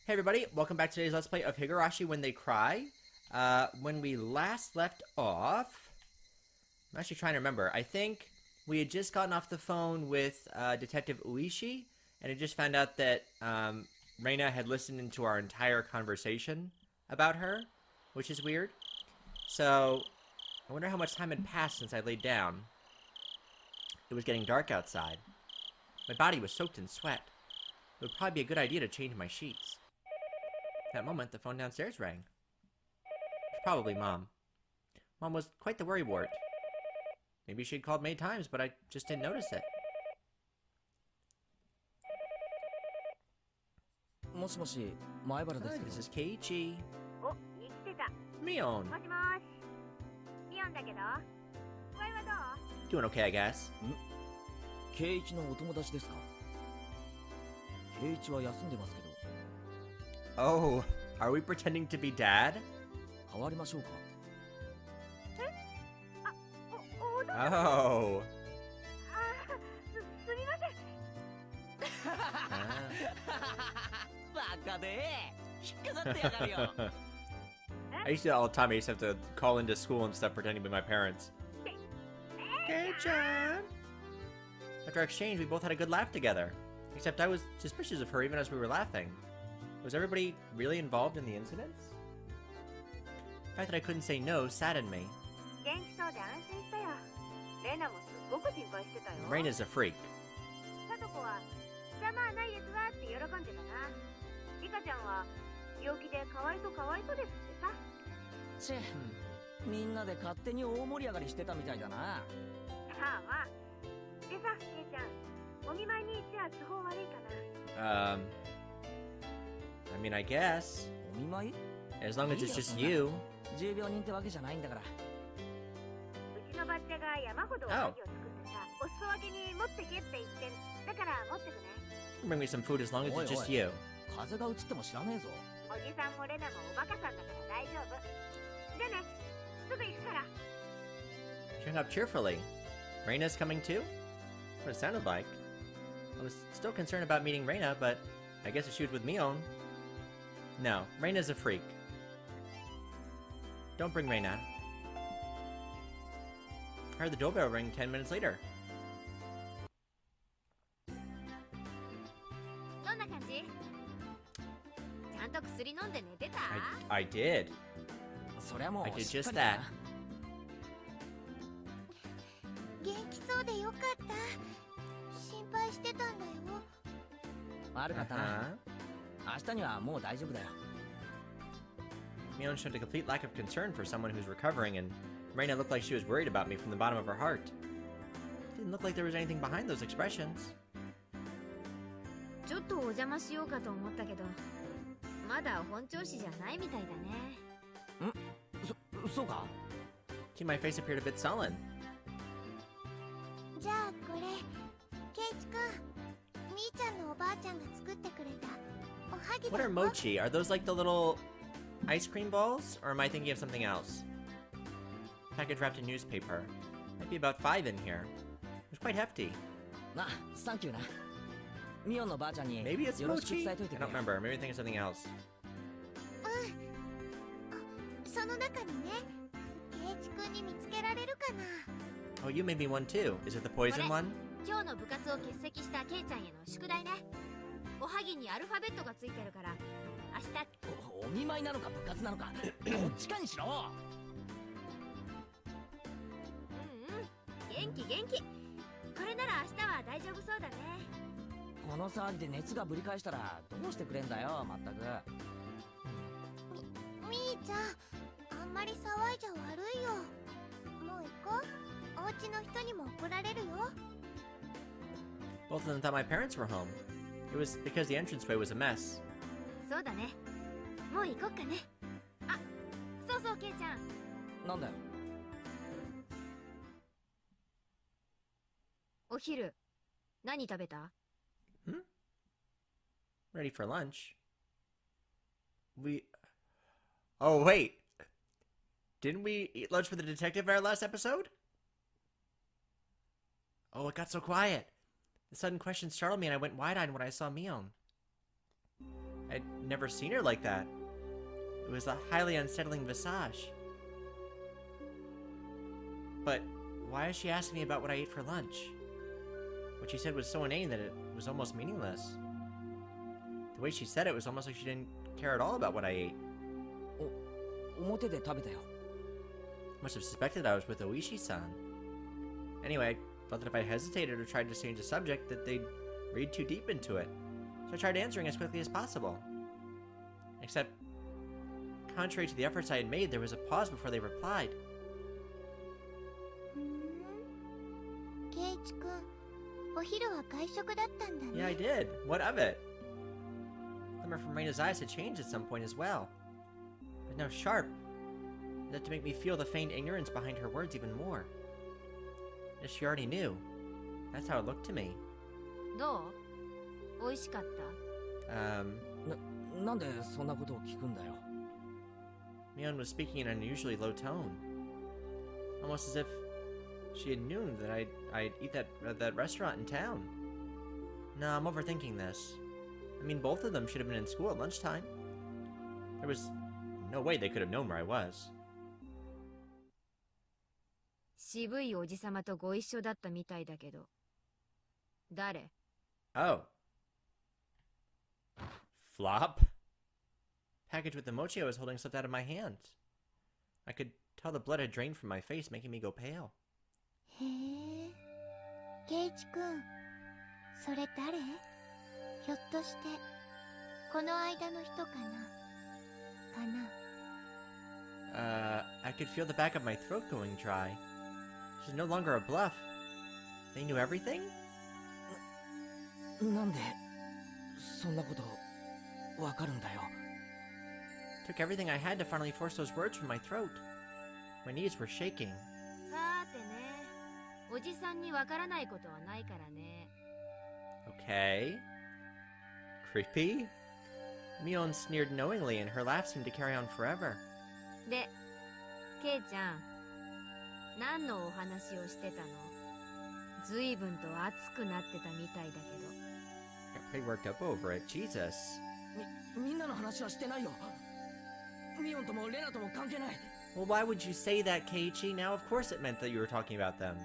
Hey everybody, welcome back to today's Let's Play of Higurashi When They Cry. When we last left off... I'm actually trying to remember. I think we had just gotten off the phone with Detective Uishi, and had just found out that Rena had listened into our entire conversation about her, which is weird. So, I wonder how much time had passed since I laid down. It was getting dark outside. My body was soaked in sweat. It would probably be a good idea to change my sheets. At that moment, the phone downstairs rang. It was probably Mom. Mom was quite the worrywart. Maybe she'd called many times, but I just didn't notice it. Moshi moshi, Maebara desu. Hi, this is Keiichi. Oh, 生きてた。 Mion. もしもーし。ミオンだけど。具合はどう？ Doing okay, I guess. ケイイチのお友達ですか？ケイイチは休んでますけど。Oh, are we pretending to be Dad? 変わりましょうか。お父さん。Oh. すみません。バカで引っかかってやがるよ。I used to do that all the time. I used to have to call into school and stuff pretending to be my parents. Kei-chan! After our exchange, we both had a good laugh together. Except I was suspicious of her even as we were laughing. Was everybody really involved in the incidents? The fact that I couldn't say no saddened me. 元気そうで安心したよ。レナもすっごく心配してたよ。 Reina's a freak. サトコは邪魔はないですわって喜んでたな。リカちゃんは病気でかわいそうですってさ。チェ、みんなで勝手に大盛り上がりしてたみたいだな。まあまあ。でさ、ケイちゃん、お見舞いに行っちゃ都合悪いかな。I mean, I guess. お見舞い？ As long as it's just you. 重病人ってわけじゃないんだから。うちのバッチャが山ほどおはぎを作ってさ、お裾分けに持ってけって言ってん。だから持ってくね。Bring me some food as long as it's just you. 風が移っても知らねえぞ。おじさんもレナもおバカさんだから大丈夫。じゃあね、すぐ行くから。She hung up cheerfully. Reina's coming too? What it sounded like. I was still concerned about meeting Rena, but I guess if she was with Mion. No, Reina's a freak. Don't bring Rena. I heard the doorbell ring 10 minutes later. どんな感じ？ちゃんと薬飲んで寝てた？ I did. そりゃも I う did しっか just りだ that. な。元気そうでよかった。心配してたんだよ。悪かったな。明日にはもう大丈夫だよ。Mion showed a complete lack of concern for someone who's recovering, and Reina looked like she was worried about me from the bottom of her heart. Didn't look like there was anything behind those expressions. ちょっとお邪魔しようかと思ったけど、まだ本調子じゃないみたいだね。そうか？ See, my face appeared a bit sullen. じゃあこれ、ケイチくん、みーちゃんのおばあちゃんが作ってくれたおはぎだ What よ。 are mochi? Are those like the little ice cream balls? Or am I thinking of something else? Package wrapped in newspaper. Might be about 5 in here. It was quite hefty. な、サンキューな。ミオンのばあちゃんに Maybe it's よろしく mochi? 伝 I えといて don't くれ。remember. Maybe I'm thinking of something else. その中にね、ケイチくんに見つけられるかな。 Oh, you made me one too. Is it the poison one? 今日の部活を欠席したケイちゃんへの宿題ね。おはぎにアルファベットがついてるから、明日。お見舞いなのか部活なのか、どっちかにしろ。元気。これなら明日は大丈夫そうだね。この騒ぎで熱がぶり返したらどうしてくれんだよ、まったく。みーちゃん、あんまり騒いじゃ悪いよ。もう行こう。お家の人にも怒られるよ。 Both of them thought my parents were home. It was because the entranceway was a mess. そうだね。もう行こっかね。あ、そうケイちゃん。なんだよ。お昼、何食べた？ Ready for lunch. Oh, wait. Didn't we eat lunch with the detective in our last episode? Oh, it got so quiet. The sudden question startled me and I went wide-eyed when I saw Mion. I'd never seen her like that. It was a highly unsettling visage. But why is she asking me about what I ate for lunch? What she said was so inane that it was almost meaningless. The way she said it was almost like she didn't care at all about what I ate. 表で食べたよ。 Must have suspected I was with Oishi-san. Anyway, I thought that if I hesitated or tried to change the subject, that they'd read too deep into it. So I tried answering as quickly as possible. Except, contrary to the efforts I had made, there was a pause before they replied. ケイチ君、お昼は外食だったんだね。 Yeah, I did. What of it? The glimmer from Reina's eyes had changed at some point as well. But now sharp. That to make me feel the feigned ignorance behind her words even more. As she already knew. That's how it looked to me. どう？美味しかった？なんでそんなことを聞くんだよ。 Mion was speaking in an unusually low tone. Almost as if she had known that I'd eat at that restaurant in town. No, I'm overthinking this. I mean, both of them should have been in school at lunchtime. There was no way they could have known where I was. 渋いおじさまとご一緒だったみたいだけど。誰？ Oh. Flop? Package with the mochi I was holding slipped out of my hand. I could tell the blood had drained from my face, making me go pale. へえ。ケイチ君、それ誰？ひょっとしてこの間の人かな？ I could feel the back of my throat going dry. She's no longer a bluff. They knew everything? なんでそんなことわかるんだよ。 Took everything I had to finally force those words from my throat. My knees were shaking. さてね、おじさんにわからないことはないからね。 Okay. Creepy? Mion sneered knowingly, and her laugh seemed to carry on forever. で、ケイちゃん、何のお話をしてたの？ずいぶんと熱くなってたみたいだけど。 Got pretty worked up over it. Jesus. みんなの話はしてないよ。ミオンともレナとも関係ない。 Well, why would you say that, Keiichi? Now, of course it meant that you were talking about them.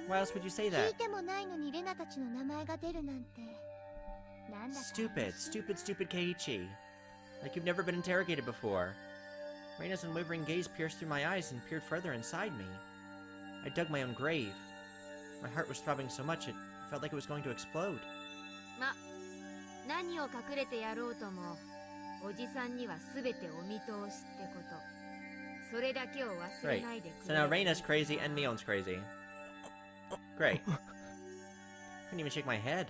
Why else would you say 聞い that? てもないのにレナたちの名前が出るなんて。なんだか。 Stupid, stupid, stupid Keiichi. Like you've never been interrogated before. Reina's unwavering gaze pierced through my eyes and peered further inside me. I dug my own grave. My heart was throbbing so much it felt like it was going to explode. ま、何を隠れてやろうとも、おじさんにはすべてお見通しってこと。それだけを忘れ Great. ないでく So れ。 now Reina's crazy and Mion's crazy. Great. Couldn't even shake my head.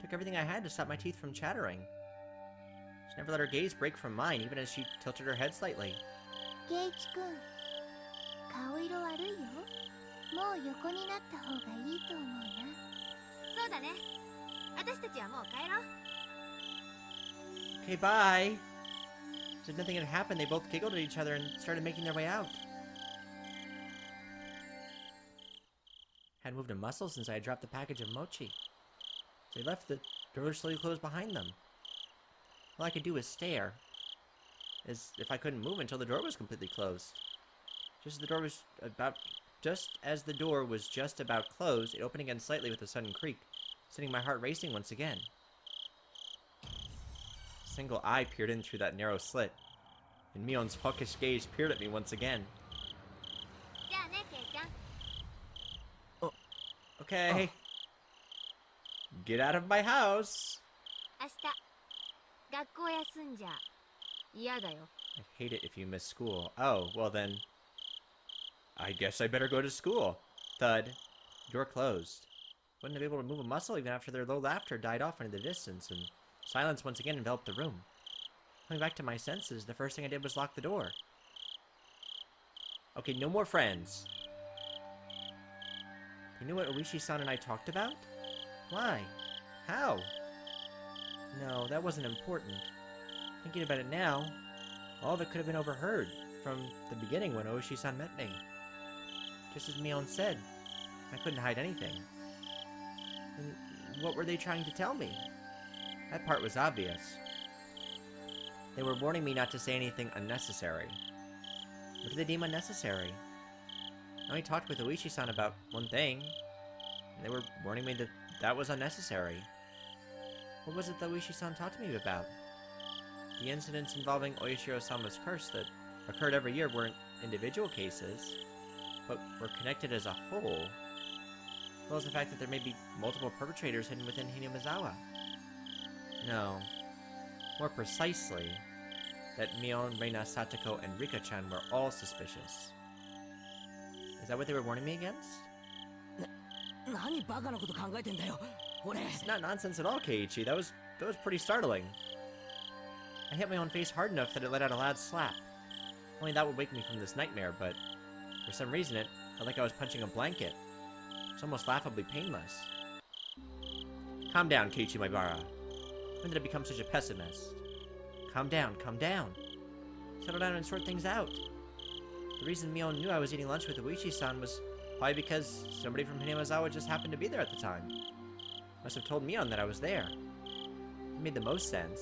Took everything I had to stop my teeth from chattering. She never let her gaze break from mine, even as she tilted her head slightly. ケイチ君、顔色悪いよ。もう横になった方がいいと思うな。そうだね。私たちはもう帰ろう。 Okay, bye. As if nothing had happened, they both giggled at each other and started making their way out. Hadn't moved a muscle since I had dropped the package of mochi. As they left, the door slowly closed behind them. All I could do was stare, as if I couldn't move until the door was completely closed. Just as the door was just about closed, it opened again slightly with a sudden creak, sending my heart racing once again. A single eye peered in through that narrow slit, and Mion's hawkish gaze peered at me once again. じゃあね、ケイちゃん。 Okay. Get out of my house! 明日、学校休んじゃ嫌だよ。 I'd hate it if you miss school. Oh, well then... I guess I better go to school. Thud. Door closed. Wouldn't have been able to move a muscle even after their low laughter died off into the distance, and silence once again enveloped the room. Coming back to my senses, the first thing I did was lock the door. Okay, no more friends. You knew what Oishi-san and I talked about? Why? How? No, that wasn't important. Thinking about it now, all of it could have been overheard from the beginning when Oishi-san met me. Just as Mion said, I couldn't hide anything. And what were they trying to tell me? That part was obvious. They were warning me not to say anything unnecessary. What do they deem unnecessary? I only talked with Oishi-san about one thing, and they were warning me that that was unnecessary. What was it that Oishi-san talked to me about? The incidents involving Oyashiro-sama's curse that occurred every year weren't individual cases, but were connected as a whole, as well as the fact that there may be multiple perpetrators hidden within Hinamizawa. No. More precisely, that Mion, Rena, Satoko, and Rika-chan were all suspicious. Is that what they were warning me against? It's not nonsense at all, Keiichi. That was pretty startling. I hit my own face hard enough that it let out a loud slap. Only that would wake me from this nightmare, but for some reason it felt like I was punching a blanket. It's almost laughably painless. Calm down, Keiichi Maibara. When did I become such a pessimist? Calm down, calm down. Settle down and sort things out. The reason Mion knew I was eating lunch with Oishi-san was probably because somebody from Hinamizawa just happened to be there at the time. Must have told Mion that I was there. It made the most sense.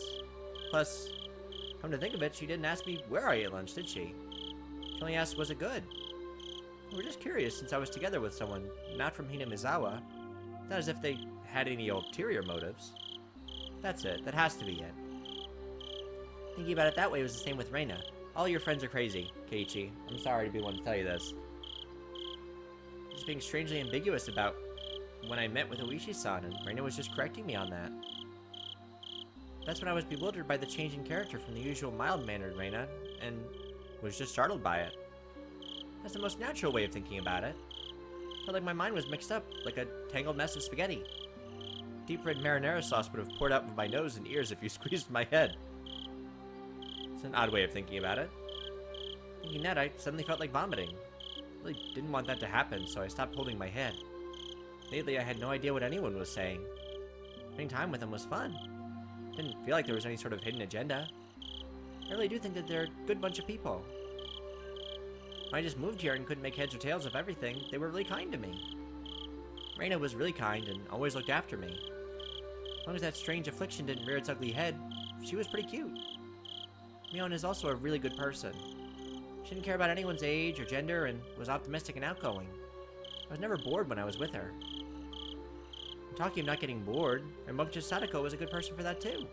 Plus, come to think of it, she didn't ask me where I ate lunch, did she? She only asked, was it good? We were just curious since I was together with someone not from Hinamizawa. Not as if they had any ulterior motives. That's it. That has to be it. Thinking about it that way was the same with Rena. All your friends are crazy, Keiichi. I'm sorry to be one to tell you this. Just being strangely ambiguous about when I met with Oishi-san, and Rena was just correcting me on that. That's when I was bewildered by the change in character from the usual mild-mannered Rena, and was just startled by it. That's the most natural way of thinking about it. Felt like my mind was mixed up, like a tangled mess of spaghetti. Deep red marinara sauce would have poured out of my nose and ears if you squeezed my head. It's an odd way of thinking about it. Thinking that, I suddenly felt like vomiting. I really didn't want that to happen, so I stopped holding my head. Lately, I had no idea what anyone was saying. Spending time with them was fun. Didn't feel like there was any sort of hidden agenda. I really do think that they're a good bunch of people. When I just moved here and couldn't make heads or tails of everything, they were really kind to me. Rena was really kind and always looked after me. As long as that strange affliction didn't rear its ugly head, she was pretty cute. Mion is also a really good person. She didn't care about anyone's age or gender and was optimistic and outgoing. I was never bored when I was with her. And talking of not getting bored, rambunctious Sadako was a good person for that too.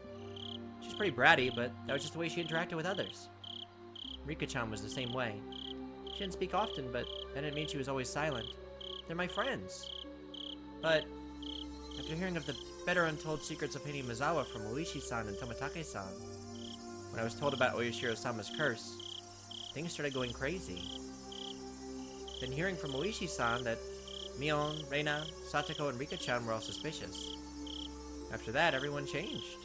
She's pretty bratty, but that was just the way she interacted with others. Rika-chan was the same way. She didn't speak often, but that didn't mean she was always silent. They're my friends. But after hearing of the better untold secrets of Hinamizawa from Oishi-san and Tomitake-san, when I was told about Oyashiro-sama's curse, things started going crazy. Then hearing from Oishi-san that Mion, Rena, Satoko, and Rika-chan were all suspicious. After that, everyone changed.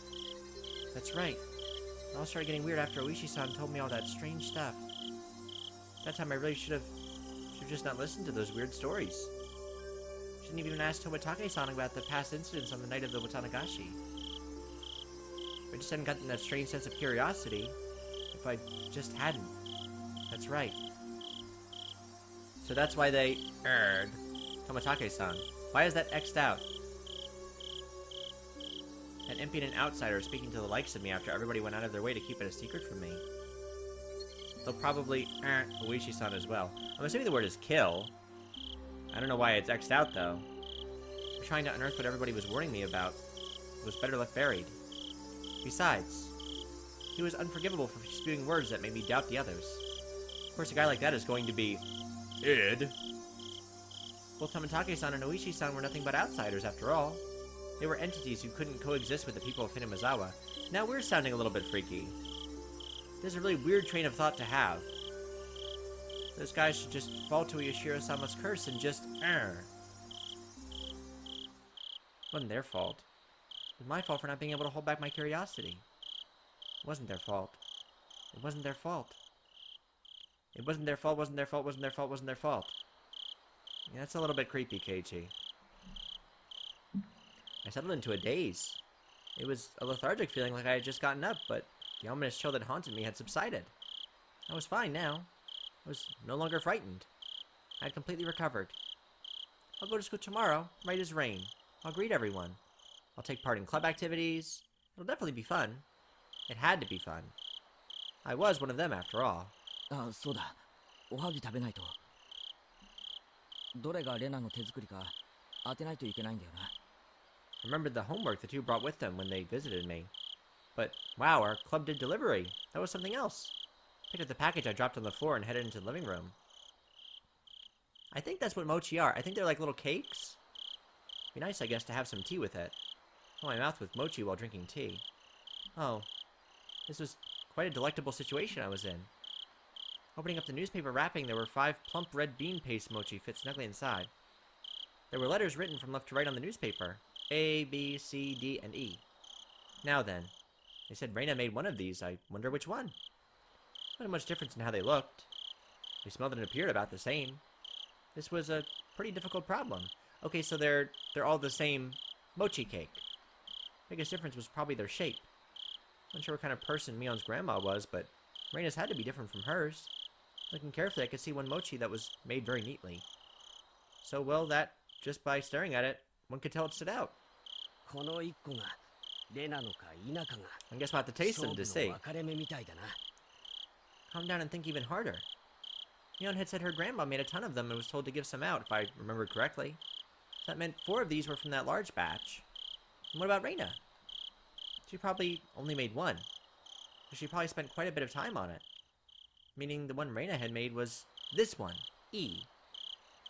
That's right. It all started getting weird after Oishi-san told me all that strange stuff. That time I really should have just not listened to those weird stories. Shouldn't even ask Tomitake-san about the past incidents on the night of the Watanagashi. If I just hadn't gotten that strange sense of curiosity, if I just hadn't. That's right. So that's why they Tomitake-san. Why is that X'd out? An impudent outsider speaking to the likes of me after everybody went out of their way to keep it a secret from me. They'll probably Oishi-san as well. I'm assuming the word is kill. I don't know why it's X'd out though. I'm trying to unearth what everybody was warning me about. It was better left buried. Besides, he was unforgivable for spewing words that made me doubt the others. Of course, a guy like that is going to be id. Both Tomitake-san and Oishi-san were nothing but outsiders after all. They were entities who couldn't coexist with the people of Hinamizawa. Now we're sounding a little bit freaky. This is a really weird train of thought to have. Those guys should just fall to Oyashiro-sama's curse and just It wasn't their fault. It was my fault for not being able to hold back my curiosity. It wasn't their fault. It wasn't their fault. It wasn't their fault, wasn't their fault, wasn't their fault, wasn't their fault. Yeah, that's a little bit creepy, Keiichi. I settled into a daze. It was a lethargic feeling like I had just gotten up, but the ominous chill that haunted me had subsided. I was fine now. I was no longer frightened. I had completely recovered. I'll go to school tomorrow, right as rain. I'll greet everyone. I'll take part in club activities, It'll definitely be fun. It had to be fun. I was one of them after all. あ、そうだ。おはぎ食べないと。どれがレナの手作りか当てないといけないんだよな。I remembered the homework the two brought with them when they visited me. But, wow, our club did delivery. That was something else. Picked up the package I dropped on the floor and headed into the living room. I think that's what mochi are. I think they're like little cakes. Be nice, I guess, to have some tea with it. Fill my mouth with mochi while drinking tea. Oh, this was quite a delectable situation I was in. Opening up the newspaper wrapping, there were 5 plump red bean paste mochi fit snugly inside. There were letters written from left to right on the newspaper. A, B, C, D, and E. Now then, they said Rena made one of these. I wonder which one. Not much difference in how they looked. They smelled and appeared about the same. This was a pretty difficult problem. Okay, so they're all the same mochi cake. Biggest difference was probably their shape. Not sure what kind of person Mion's grandma was, but Rena's had to be different from hers. Looking carefully, I could see one mochi that was made very neatly. So, well, that, just by staring at it, one could tell it stood out. この一個がレナのか否かが I guess we'll have to taste them to 勝負 see. の分かれ目みたいだな。 Calm down and think even harder. Mion had said her grandma made a ton of them and was told to give some out, if I remember correctly. That meant 4 of these were from that large batch. And what about Rena? She probably only made one. But she probably spent quite a bit of time on it. Meaning the one Rena had made was this one, E.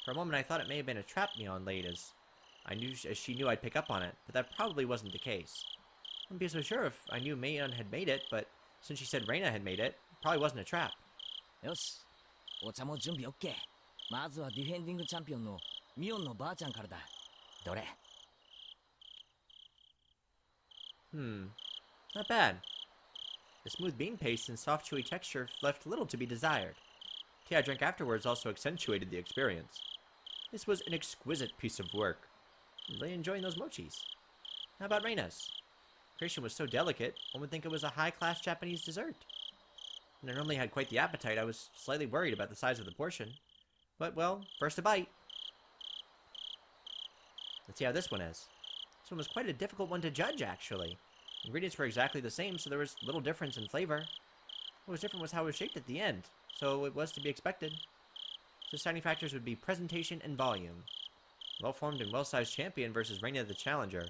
For a moment I thought it may have been a trap Mion laid as she knew I'd pick up on it, but that probably wasn't the case. I wouldn't be so sure if I knew Mion had made it, but since she said Rena had made it probably wasn't a trap. よし。お茶も準備 OK。まずはディフェンディングチャンピオンのミオンのばあちゃんからだ。どれ Not bad. The smooth bean paste and soft chewy texture left little to be desired. Tea I drank afterwards also accentuated the experience. This was an exquisite piece of work. I'm really enjoying those mochis. How about Reina's? Creation was so delicate, one would think it was a high-class Japanese dessert. When I normally had quite the appetite, I was slightly worried about the size of the portion. But, well, first a bite. Let's see how this one is. This one was quite a difficult one to judge, actually. Ingredients were exactly the same, so there was little difference in flavor. What was different was how it was shaped at the end, so it was to be expected. The deciding factors would be presentation and volume. Well-formed and well-sized champion versus Reina the challenger,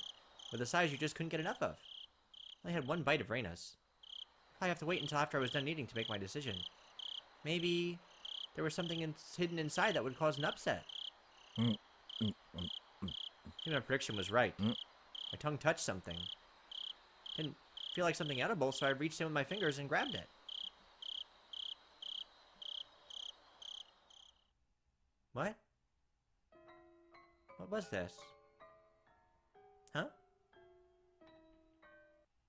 with a size you just couldn't get enough of. I only had one bite of Reina's. I'd have to wait until after I was done eating to make my decision. Maybe there was something hidden inside that would cause an upset. I think my prediction was right. My tongue touched something. Didn't feel like something edible, so I reached in with my fingers and grabbed it. What? What was this? Huh?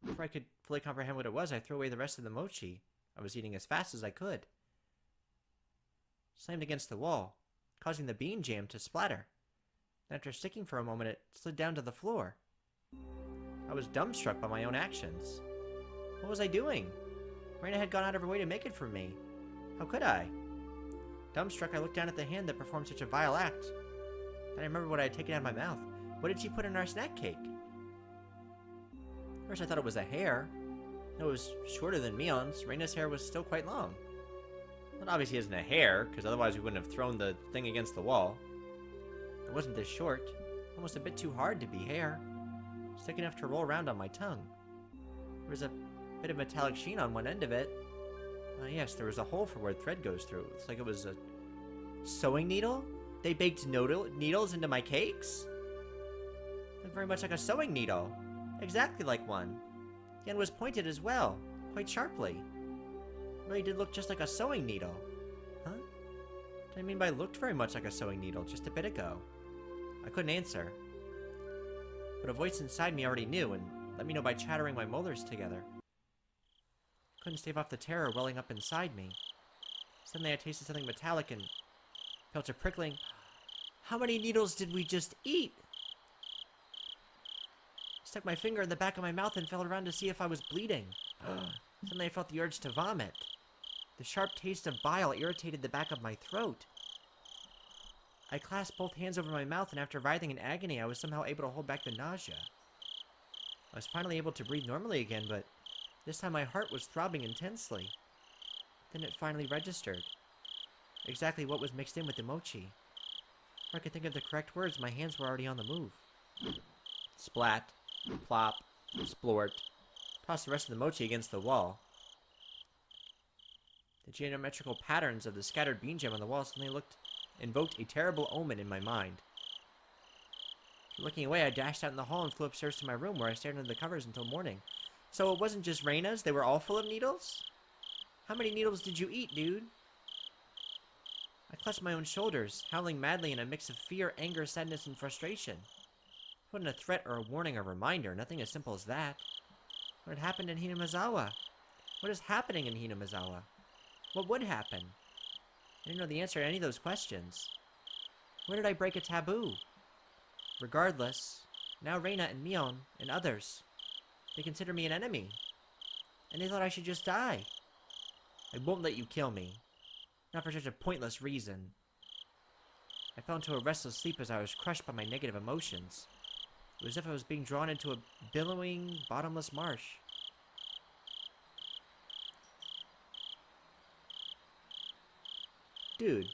Before I could fully comprehend what it was, I threw away the rest of the mochi I was eating as fast as I could. Slammed against the wall, causing the bean jam to splatter. And after sticking for a moment, it slid down to the floor. I was dumbstruck by my own actions. What was I doing? Reina had gone out of her way to make it for me. How could I? Dumbstruck, I looked down at the hand that performed such a vile act. Then I remembered what I had taken out of my mouth. What did she put in our snack cake? First I thought it was a hair. No, it was shorter than Mion's. Reina's hair was still quite long. It obviously isn't a hair, because otherwise we wouldn't have thrown the thing against the wall. It wasn't this short. Almost a bit too hard to be hair. It's thick enough to roll around on my tongue. There was a bit of metallic sheen on one end of it. Yes, there was a hole for where thread goes through. It's like it was a sewing needle? They baked needles into my cakes? Looked very much like a sewing needle. Exactly like one. The end was pointed as well, quite sharply. It really did look just like a sewing needle. Huh? What did I mean by looked very much like a sewing needle just a bit ago? I couldn't answer. But a voice inside me already knew and let me know by chattering my molars together. Couldn't stave off the terror welling up inside me. Suddenly I tasted something metallic and felt a prickling. How many needles did we just eat? I stuck my finger in the back of my mouth and felt around to see if I was bleeding. Suddenly I felt the urge to vomit. The sharp taste of bile irritated the back of my throat. I clasped both hands over my mouth, and after writhing in agony, I was somehow able to hold back the nausea. I was finally able to breathe normally again, but this time my heart was throbbing intensely. Then it finally registered. Exactly what was mixed in with the mochi. Before I could think of the correct words, my hands were already on the move. Splat, plop, splort. Tossed the rest of the mochi against the wall. The geometrical patterns of the scattered bean gem on the wall suddenly invoked a terrible omen in my mind. Looking away, I dashed out in the hall and flew upstairs to my room, where I stared under the covers until morning. So it wasn't just Rena's? They were all full of needles? How many needles did you eat, dude? I clutched my own shoulders, howling madly in a mix of fear, anger, sadness, and frustration. It wasn't a threat or a warning or reminder, nothing as simple as that. What had happened in Hinamizawa? What is happening in Hinamizawa? What would happen? I didn't know the answer to any of those questions. Where did I break a taboo? Regardless, now Rena and Mion and others, they consider me an enemy. And they thought I should just die. I won't let you kill me. Not for such a pointless reason. I fell into a restless sleep as I was crushed by my negative emotions. It was as if I was being drawn into a billowing, bottomless marsh. Dude,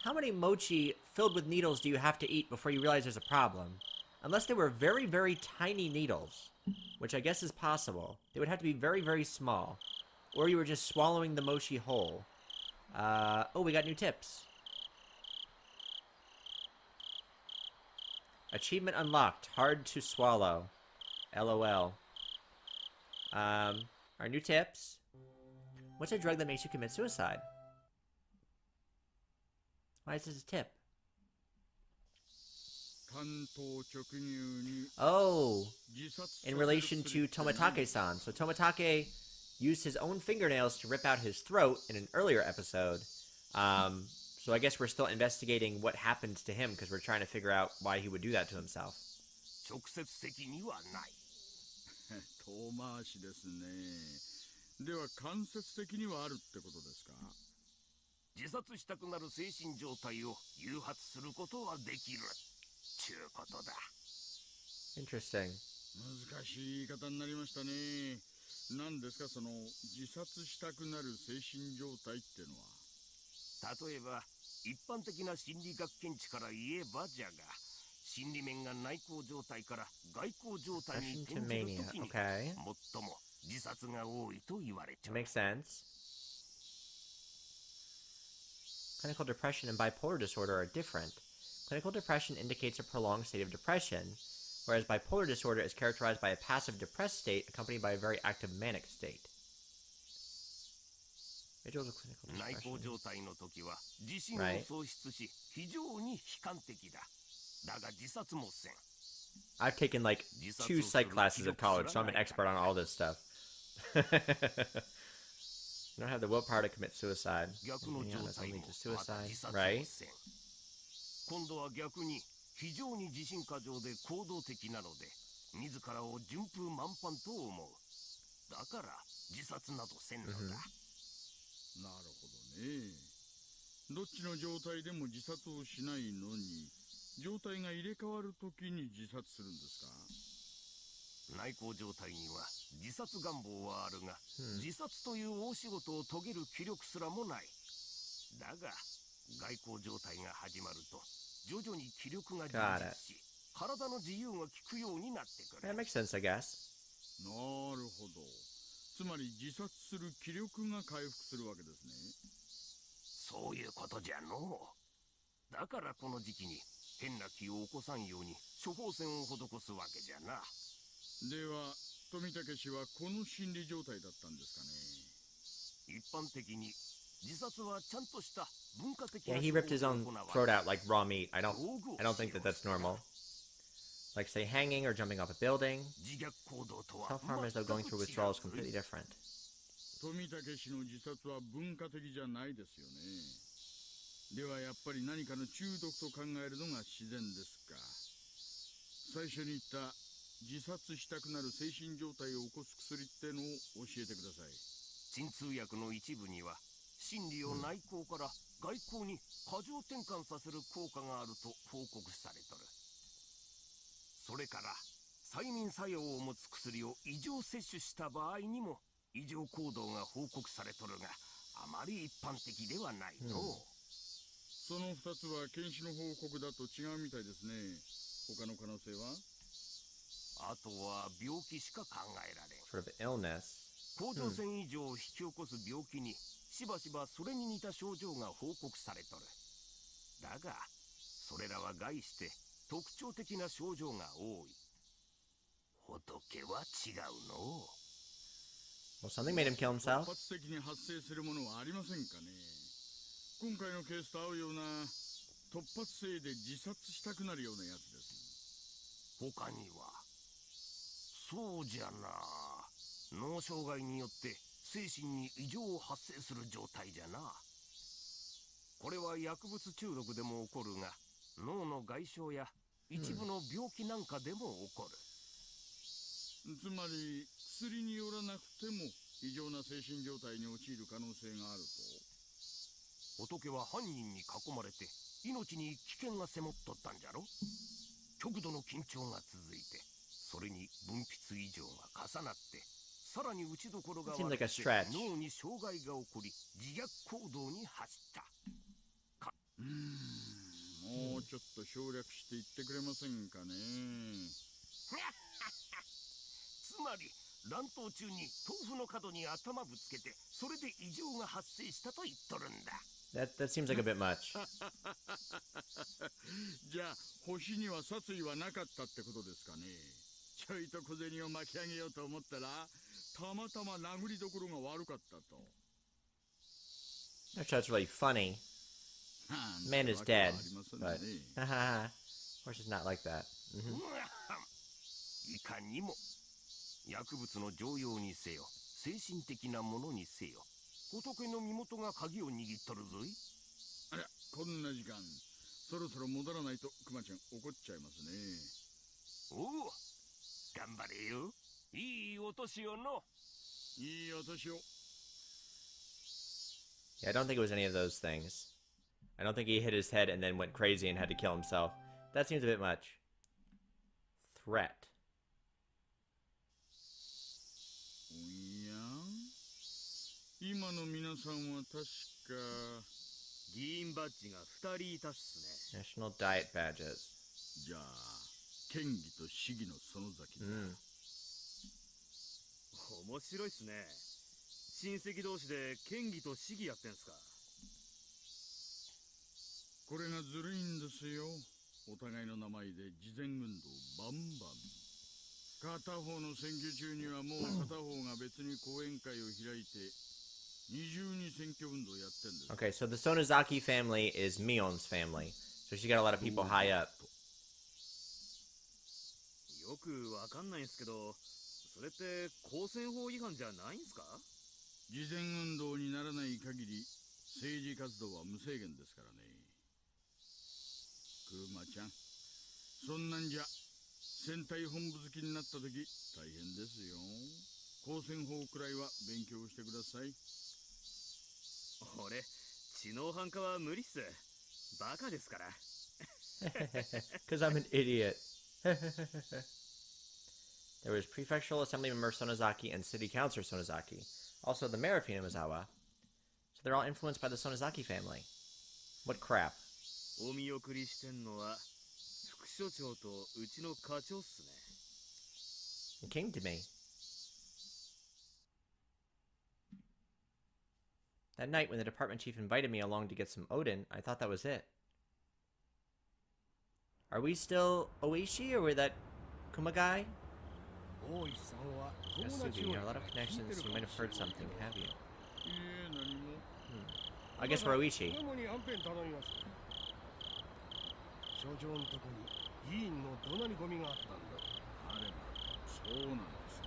how many mochi filled with needles do you have to eat before you realize there's a problem? Unless they were very, very tiny needles, which I guess is possible. They would have to be very, very small. Or you were just swallowing the mochi whole. Oh, we got new tips. Achievement unlocked. Hard to swallow. LOL. Our new tips. What's a drug that makes you commit suicide? Why is this a tip? Oh, in relation to Tomitake-san. So Tomitake used his own fingernails to rip out his throat in an earlier episode. So I guess we're still investigating what happened to him because we're trying to figure out why he would do that to himself. 遠回しですね。では間接的にはあるってことですか。自殺したくなる精神状態を誘発することはできるちゅうことだ。Interesting. 難しい言い方になりましたね。何ですかその自殺したくなる精神状態ってのは。例えば一般的な心理学見地から言えばじゃが、心理面が内向状態から外向状態に転じるときに最も自殺が多いと言われちゃう。Makes sense. Clinical depression and bipolar disorder are different. Clinical depression indicates a prolonged state of depression, whereas bipolar disorder is characterized by a passive depressed state accompanied by a very active manic state. Visuals of clinical depression. 内向状態の時は自信を喪失し、非常に悲観的だ。だが自殺もせん。I've taken like 2 psych classes at college, so I'm an expert on all this stuff. You don't have the willpower to commit suicide. Only to suicide, right? 今度は逆に非常に自信過剰で行動的なので、自らを順風満帆と思う。だから自殺などせんのだ。なるほどね。どっちの状態でも自殺をしないのに、状態が入れ替わるときに自殺するんですか。内向状態には自殺願望はあるが、自殺という大仕事を遂げる気力すらもない。だが外向状態が始まると徐々に気力が充実し、体の自由が利くようになってくる。That makes sense, I guess. なるほど。つまり自殺する気力が回復するわけですね。そういうことじゃのう。だからこの時期に変な気を起こさんように処方箋を施すわけじゃな。では富武氏はこの心理状態だったんですかね。一般的に自殺はちゃんとした文化的な。 Yeah, he ripped his own throat out like raw meat. I don't think that that's normal. Like say hanging or jumping off a building. Self-harm as though going through withdrawal is completely different. 富武氏の自殺は文化的じゃないですよね。ではやっぱり何かの中毒と考えるのが自然ですか。最初に言った自殺したくなる精神状態を起こす薬ってのを教えてください。鎮痛薬の一部には心理を内向から外向に過剰転換させる効果があると報告されとる。それから催眠作用を持つ薬を異常摂取した場合にも異常行動が報告されとるが、あまり一般的ではないの。その2つは検視の報告だと違うみたいですね。他の可能性は？あとは病気しか考えられん。 Sort of illness. 甲状腺異常を引き起こす病気にしばしばそれに似た症状が報告されとる。だがそれらは概して特徴的な症状が多い。仏は違うの。 Well, something made him kill 突 himself. 発的に発生するものはありませんかね。今回のケースと合うような突発性で自殺したくなるようなやつです。他にはそうじゃな、脳障害によって精神に異常を発生する状態じゃな。これは薬物中毒でも起こるが、脳の外傷や一部の病気なんかでも起こる。つまり薬によらなくても異常な精神状態に陥る可能性があると。仏は犯人に囲まれて命に危険が迫っとったんじゃろ。極度の緊張が続いて、それに分泌異常が重なって、さらに打ちどころが Seems 悪 like a くて stretch. 脳に障害が起こり自虐行動に走った。もうちょっと省略して言ってくれませんかね。つまり乱闘中に豆腐の角に頭ぶつけて、それで異常が発生したと言っとるんだ。That seems like a bit much. じゃあ星には殺意はなかったってことですかね。ちょいと小銭を巻き上げようと思ったら、たまたま殴りどころが悪かったと。 Actually, that's really funny. Man is dead, but haha, of course it's not like that. いかにも薬物の常用にせよ精神的なものにせよ、仏の身元が鍵を握っとるぞい。あら、こんな時間、そろそろ戻らないとクマちゃん怒っちゃいますね。おお、頑張れよ。いいお年をの。いいお年を。 Yeah, I don't think it was any of those things. I don't think he hit his head and then went crazy and had to kill himself. That seems a bit much. Threat. おや、今の皆さんは確か議員バッジが2人いたっすね。 National Diet Badges. じゃあ剣技と試技の園崎だ。面白いっすね。親戚同士で剣技と試技やってんすか。これがずるいんですよ。お互いの名前で慈善運動バンバン。片方の選挙中にはもう片方が別に講演会を開いて二重に選挙運動やってんです。 Okay, so the Sonozaki family is Mion's family. So she got a lot of people high up. よくわかんないんすけど、それって公選法違反じゃないんすか。慈善運動にならない限り政治活動は無制限ですからね。クマちゃん、そんなんじゃ戦隊本部好きになった時大変ですよ。公選法くらいは勉強してください。俺、知能犯化は無理っす。バカですから。Because I'm an idiot. There was Prefectural Assembly Member Sonozaki and City Councilor Sonozaki. Also the Mayor of Hinamizawa. So they're all influenced by the Sonozaki family. What crap. お見送りしてんのは副所長とうちの課長っすね。It came to me. That night when the department chief invited me along to get some Odin, I thought that was it. Are we still Oishi or were that Kumagai? Yasugi, you have a lot of connections. You might have heard something, have you? いえ、何も。I guess we're Oishi. 主にアンペン頼みます。所長のとこに議員の怒鳴り込みがあったんだ。あればそうなんですよ。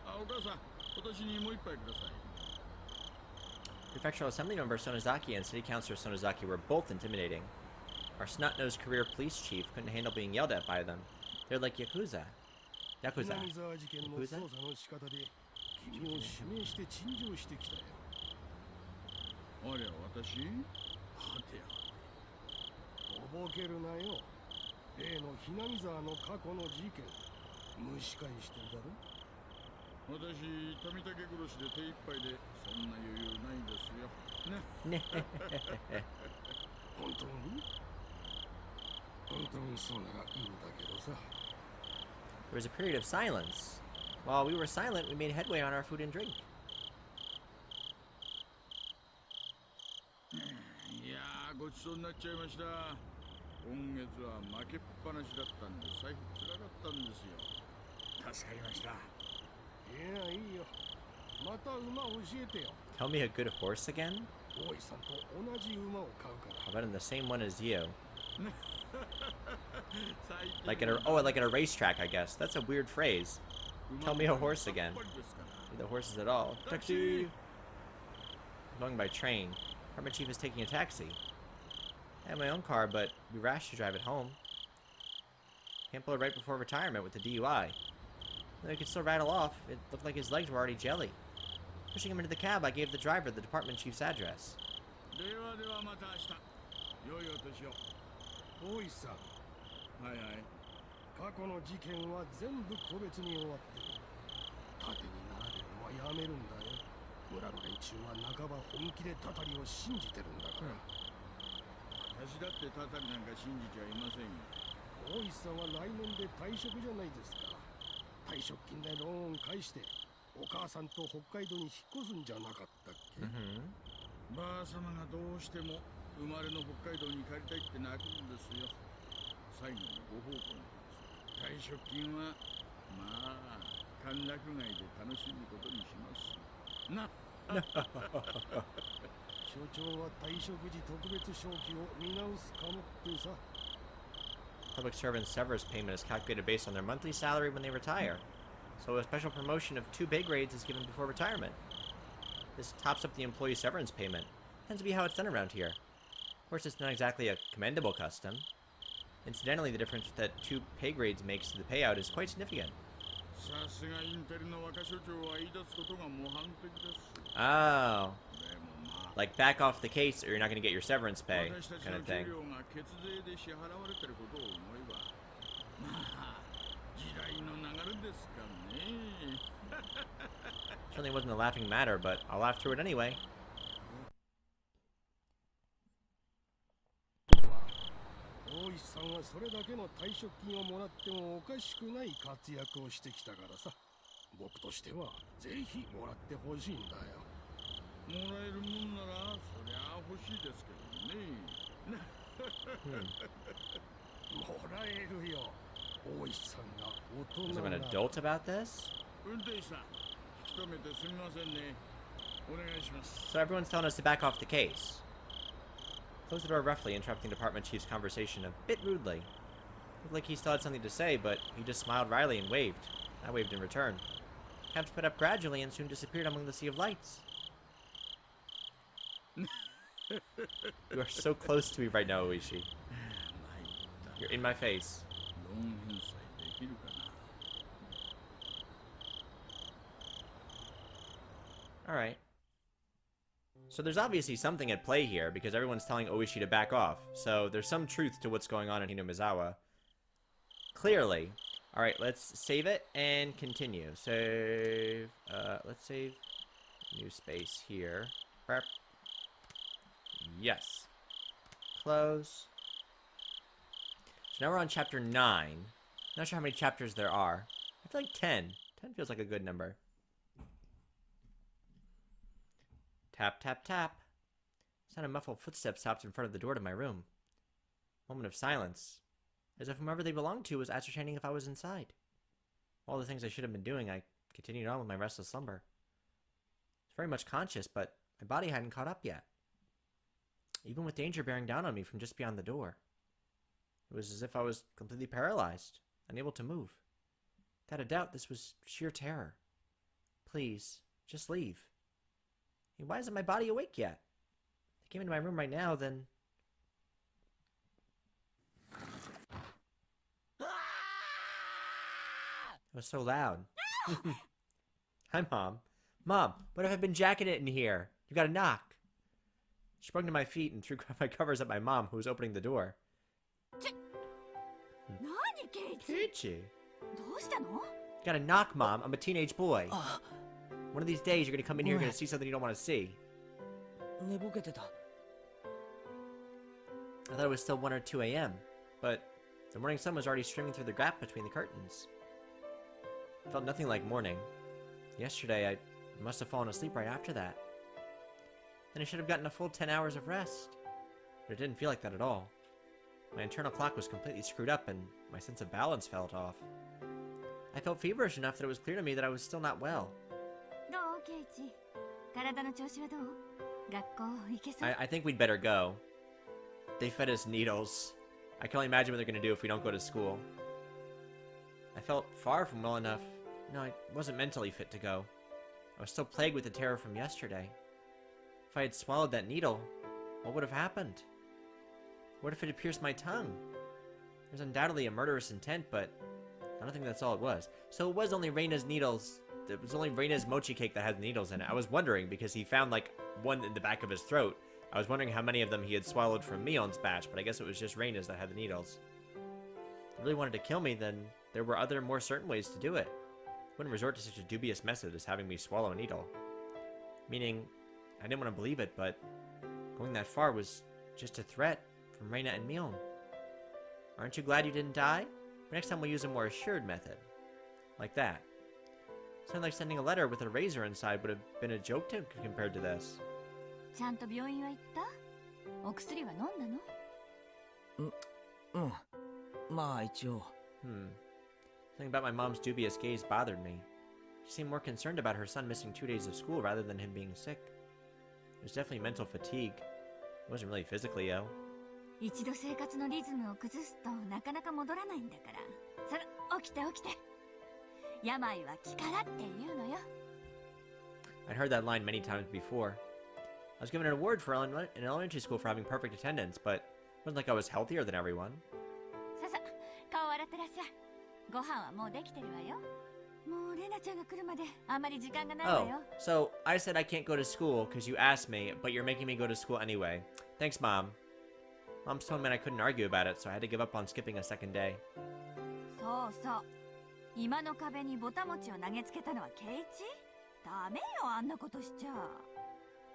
あ、お母さん、私にもう一杯ください。 Prefectural Assembly Member Sonozaki and City Councilor Sonozaki were both intimidating. Our snot-nosed career police chief couldn't handle being yelled at by them. They're like Yakuza. Yakuza. 南沢事件の捜査の仕方で君を指名して陳情してきたよ。ありゃ、私？はてはて。とぼけるなよ。例のhinamizawaの過去の事件。蒸し返してるだろ。私、富竹殺しで手一杯でそんな余裕ないですよ。ね。本当にそうならいいんだけどさ。 There was a period of silence. While we were silent, we made headway on our food and drink. いやー、ごちそうになっちゃいました。今月は負けっぱなしだったんで財布つらかったんですよ。助かりました。いや、いいよ。また馬教えてよ。 Tell me a good horse again? 大井さんと同じ馬を買うから。 How about in the same one as you? Like at a racetrack, I guess. That's a weird phrase. Tell me a horse again. Need the horses at all. Taxi! I'm going by train. Department chief is taking a taxi. I have my own car, but it'd be rash to drive it home. Can't pull it right before retirement with the DUI. Though he could still rattle off, it looked like his legs were already jelly. Pushing him into the cab, I gave the driver the department chief's address. ではではまた明日。良いお年を。大石さん、はいはい。過去の事件は全部個別に終わってる。盾になられるのはやめるんだよ。村の連中は半ば本気でタタリを信じてるんだから。私だってタタリなんか信じちゃいませんよ。大石さんは来年で退職じゃないですか。退職金でローンを返してお母さんと北海道に引っ越すんじゃなかったっけ。ばあ様がどうしても生まれの北海道に帰りたいって泣くんですよ。最後のご奉公なんです。退職金はまあ歓楽街で楽しむことにしますな。所長は退職時特別昇給を見直すかもってさ。 Public servants' severance payment is calculated based on their monthly salary when they retire. So a special promotion of 2 pay grades is given before retirement. This tops up the employee severance payment. Tends to be how it's done around here. Of course, it's not exactly a commendable custom. Incidentally, the difference that 2 pay grades makes to the payout is quite significant. さすがインテリの若所長は言い出すことが模範的です。 Oh. でもまあ Like, back off the case or you're not going to get your severance pay, 私たち kind の of 給 thing. 料が血税で支払われてることを思えばまあ時代の流れですかね。 Certainly wasn't a laughing matter, but I'll laugh through it anyway. 大石さんはそれだけの退職金をもらってもおかしくない活躍をしてきたからさ。僕としてはぜひもらってほしいんだよ。もらえるもんならそりゃ欲しいですけどね。もらえるよ。大石さんが大 Was 人 there な an ら。 adult about this? 運転手さん、引き止めてすみませんね。お願いします。 So everyone's telling us to back off the case. Closed the door roughly, interrupting department chief's conversation a bit rudely. Looked like he still had something to say, but he just smiled wryly and waved. I waved in return. Cab sped up gradually and soon disappeared among the sea of lights. You are so close to me right now, Oishi. You're in my face. ローン返済できるかな。 Alright. So there's obviously something at play here, because everyone's telling Oishi to back off. So there's some truth to what's going on in Hinamizawa. Clearly. Alright, let's save it and continue. Save. Let's save. New space here. Prep. Yes. Close. So now we're on chapter 9. Not sure how many chapters there are. I feel like 10. 10 feels like a good number. Tap, tap, tap. Sound of muffled footsteps stopped in front of the door to my room. Moment of silence. As if whomever they belonged to was ascertaining if I was inside. All the things I should have been doing, I continued on with my restless slumber. I was very much conscious, but my body hadn't caught up yet. Even with danger bearing down on me from just beyond the door. It was as if I was completely paralyzed, unable to move. Without a doubt, this was sheer terror. Please, just leave. Why isn't my body awake yet? If I came into my room right now, then... It was so loud. Hi, Mom. Mom, what if I've been jacketed in here? You got a knock. She sprung to my feet and threw my covers at my mom, who was opening the door. Keiichi, どうしたの？ Gotta knock, Mom. I'm a teenage boy. あ、 One of these days, you're gonna come in here, you're gonna see something you don't want to see. 寝ぼけてた。 I thought it was still 1 or 2 a.m., but the morning sun was already streaming through the gap between the curtains. It felt nothing like morning. Yesterday, I must have fallen asleep right after that. Then I should have gotten a full 10 hours of rest. But it didn't feel like that at all. My internal clock was completely screwed up, and my sense of balance felt off. I felt feverish enough that it was clear to me that I was still not well. どうケイチ？体の調子はどう？学校行けそう？ I think we'd better go. They fed us needles. I can only imagine what they're going to do if we don't go to school. I felt far from well enough. No, I wasn't mentally fit to go. I was still plagued with the terror from yesterday. If I had swallowed that needle, what would have happened? What if it had pierced my tongue? There's undoubtedly a murderous intent, but I don't think that's all it was. So it was only Reina's needles. It was only Reina's mochi cake that had needles in it. I was wondering, because he found like one in the back of his throat. I was wondering how many of them he had swallowed from Mion's batch, but I guess it was just Reina's that had the needles. If he really wanted to kill me, then there were other, more certain ways to do it. He wouldn't resort to such a dubious method as having me swallow a needle. Meaning, I didn't want to believe it, but going that far was just a threat from Rena and Mion. Aren't you glad you didn't die? But next time we'll use a more assured method. Like that. Something like sending a letter with a razor inside would have been a joke compared to this. ちゃんと病院は行った？お薬は飲んだの？まあ一応。 Something about my mom's dubious gaze bothered me. She seemed more concerned about her son missing 2 days of school rather than him being sick. It was definitely mental fatigue. He wasn't really physically ill. 一度生活のリズムを崩すとなかなか戻らないんだから。それ、起きて起きて。病は気からって言うのよ。 I'd heard that line many times before. I was given an award in elementary school for having perfect attendance, but it wasn't like I was healthier than everyone. ささ、顔洗ってらっしゃい。ご飯はもうできてるわよ。もうレナちゃんが来るまであまり時間がないわ Oh, よ。 so I said I can't go to school because you asked me, but you're making me go to school anyway. Thanks, Mom. Mom told me I couldn't argue about it, so I had to give up on skipping a second day. そうそう。今の壁にボタ餅を投げつけたのはケイチ？ダメよ、あんなことしちゃ。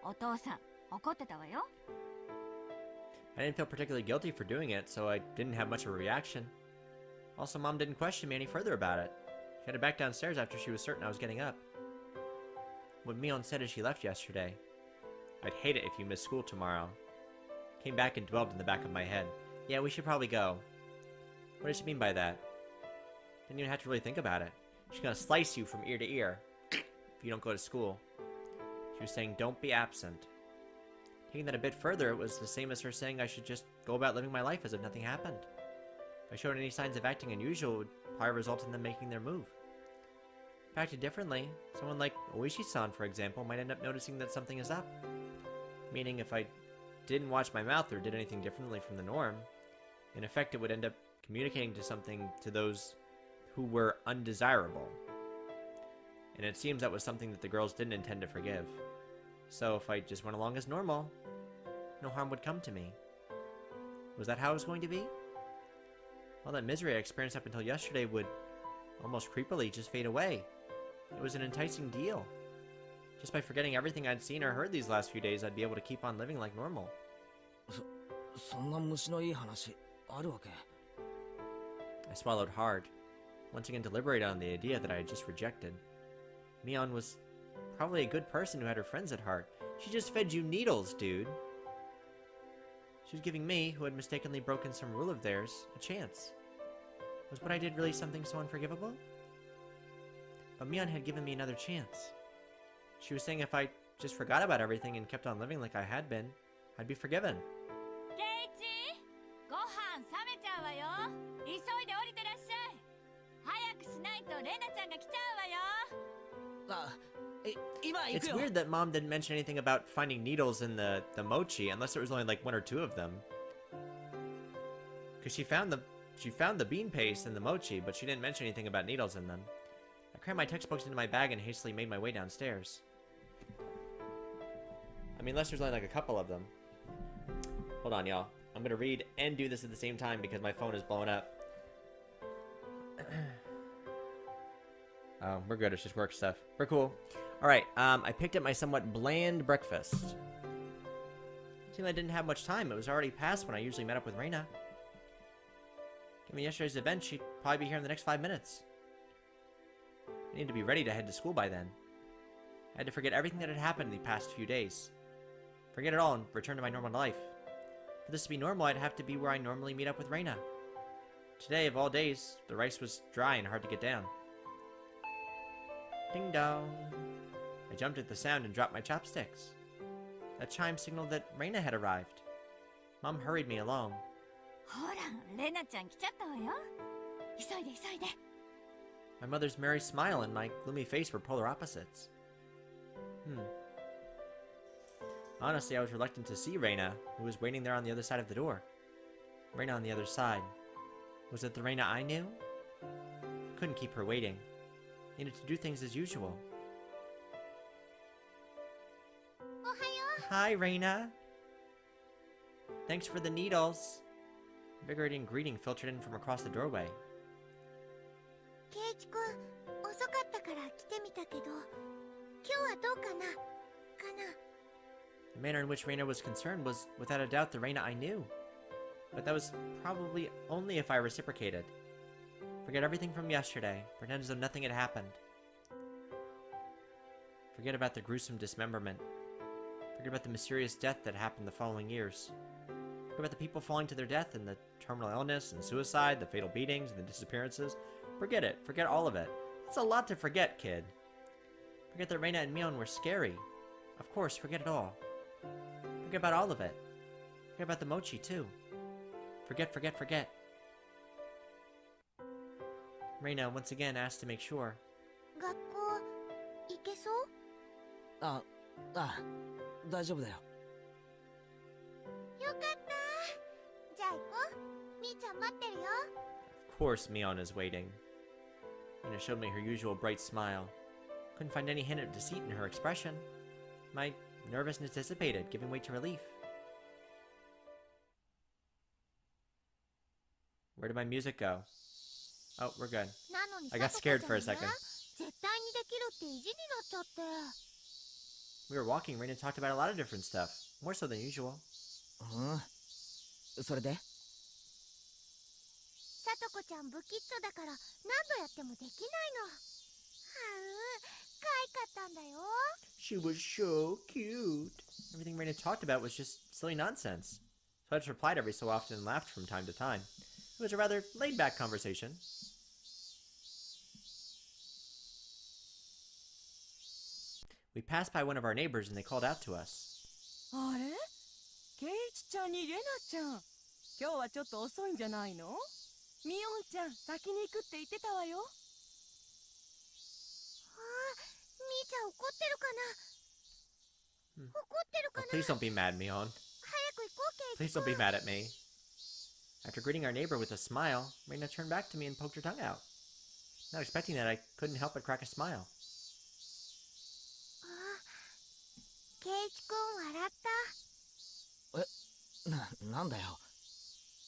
お父さん、怒ってたわよ。 I didn't feel particularly guilty for doing it, so I didn't have much of a reaction. Also, Mom didn't question me any further about it. She headed back downstairs after she was certain I was getting up. What Mion said as she left yesterday. I'd hate it if you missed school tomorrow. Came back and dwelled in the back of my head. Yeah, we should probably go. What did she mean by that? Didn't even have to really think about it. She's gonna slice you from ear to ear if you don't go to school. She was saying don't be absent. Taking that a bit further, it was the same as her saying I should just go about living my life as if nothing happened. If I showed any signs of acting unusual, it would probably result in them making their move. If I acted differently, someone like Oishi-san, for example, might end up noticing that something is up. Meaning if I didn't watch my mouth or did anything differently from the norm, in effect it would end up communicating to something to those who were undesirable. And it seems that was something that the girls didn't intend to forgive. So if I just went along as normal, no harm would come to me. Was that how it was going to be? All that misery I experienced up until yesterday would almost creepily just fade away. It was an enticing deal. Just by forgetting everything I'd seen or heard these last few days, I'd be able to keep on living like normal. そんな虫のいい話あるわけ？ I swallowed hard, once again deliberated on the idea that I had just rejected. Mion was probably a good person who had her friends at heart. She just fed you needles, dude. She was giving me, who had mistakenly broken some rule of theirs, a chance. Was what I did really something so unforgivable? But Mion had given me another chance. She was saying if I just forgot about everything and kept on living like I had been, I'd be forgiven. ケイチ、ご飯冷めちゃうわよ。急いで降りてらっしゃい。早くしないとレナちゃんが来ちゃうわよ。あ、今行く It's よ。 weird that Mom didn't mention anything about finding needles in the mochi, unless there was only like 1 or 2 of them. Because she found the bean paste in the mochi, but she didn't mention anything about needles in them. I crammed my textbooks into my bag and hastily made my way downstairs. I mean, unless there's only like a couple of them. Hold on, y'all. I'm gonna read and do this at the same time because my phone is blowing up. Oh, we're good. It's just work stuff. We're cool. Alright, I picked up my somewhat bland breakfast. Seemed I didn't have much time. It was already past when I usually met up with Rena. Given yesterday's event, she'd probably be here in the next 5 minutes. I needed to be ready to head to school by then. I had to forget everything that had happened the past few days. Forget it all and return to my normal life. For this to be normal, I'd have to be where I normally meet up with Rena. Today, of all days, the rice was dry and hard to get down. Ding dong. I jumped at the sound and dropped my chopsticks. That chime signaled that Rena had arrived. Mom hurried me along. ほら、レナちゃん来ちゃったわよ。急いで急いで。My mother's merry smile and my gloomy face were polar opposites. Honestly, I was reluctant to see Rena, who was waiting there on the other side of the door. Rena on the other side. Was it the Rena I knew? I couldn't keep her waiting. Needed to do things as usual. Hi, Rena. Thanks for the needles. Invigorating greeting filtered in from across the doorway. ケイチ君、遅かったから来てみたけど、今日はどうかな？The manner in which Rena was concerned was, without a doubt, the Rena I knew. But that was probably only if I reciprocated. Forget everything from yesterday, pretend as though nothing had happened. Forget about the gruesome dismemberment. Forget about the mysterious death that happened the following years. Forget about the people falling to their death and the terminal illness and suicide, the fatal beatings and the disappearances. Forget it. Forget all of it. That's a lot to forget, kid. Forget that Rena and Mion were scary. Of course, forget it all. Forget about all of it. Forget about the mochi, too. Forget, forget, forget. Rena once again asked to make sure. 学校行けそう？あ、大丈夫だよ。よかった。じゃあ行こう。みーちゃん待ってるよ。Of course, Mion is waiting. Rena showed me her usual bright smile. Couldn't find any hint of deceit in her expression. My nervousness dissipated, giving way to relief. Where did my music go? Oh, we're good. I got scared for a second. 絶対にできるって意地になっちゃって。We were walking, Rena talked about a lot of different stuff. More so than usual. それで？さとこちゃん不吉祥だから何度やってもできないの。可愛かったんだよ。She was so cute. Everything Rena talked about was just silly nonsense. So I just replied every so often and laughed from time to time. It was a rather laid-back conversation. We passed by one of our neighbors and they called out to us. あれ？ケイチちゃんにレナちゃん。今日はちょっと遅いんじゃないの？ミオンちゃん、先に行くって言ってたわよ。みーちゃん怒ってるかな？怒ってるかな？ Please don't be mad, Mion. 早く行こう、ケイチ Please don't be mad at me. After greeting our neighbor with a smile, Rena turned back to me and poked her tongue out. Not expecting that, I couldn't help but crack a smile. ケイチ君笑った？なんだよ。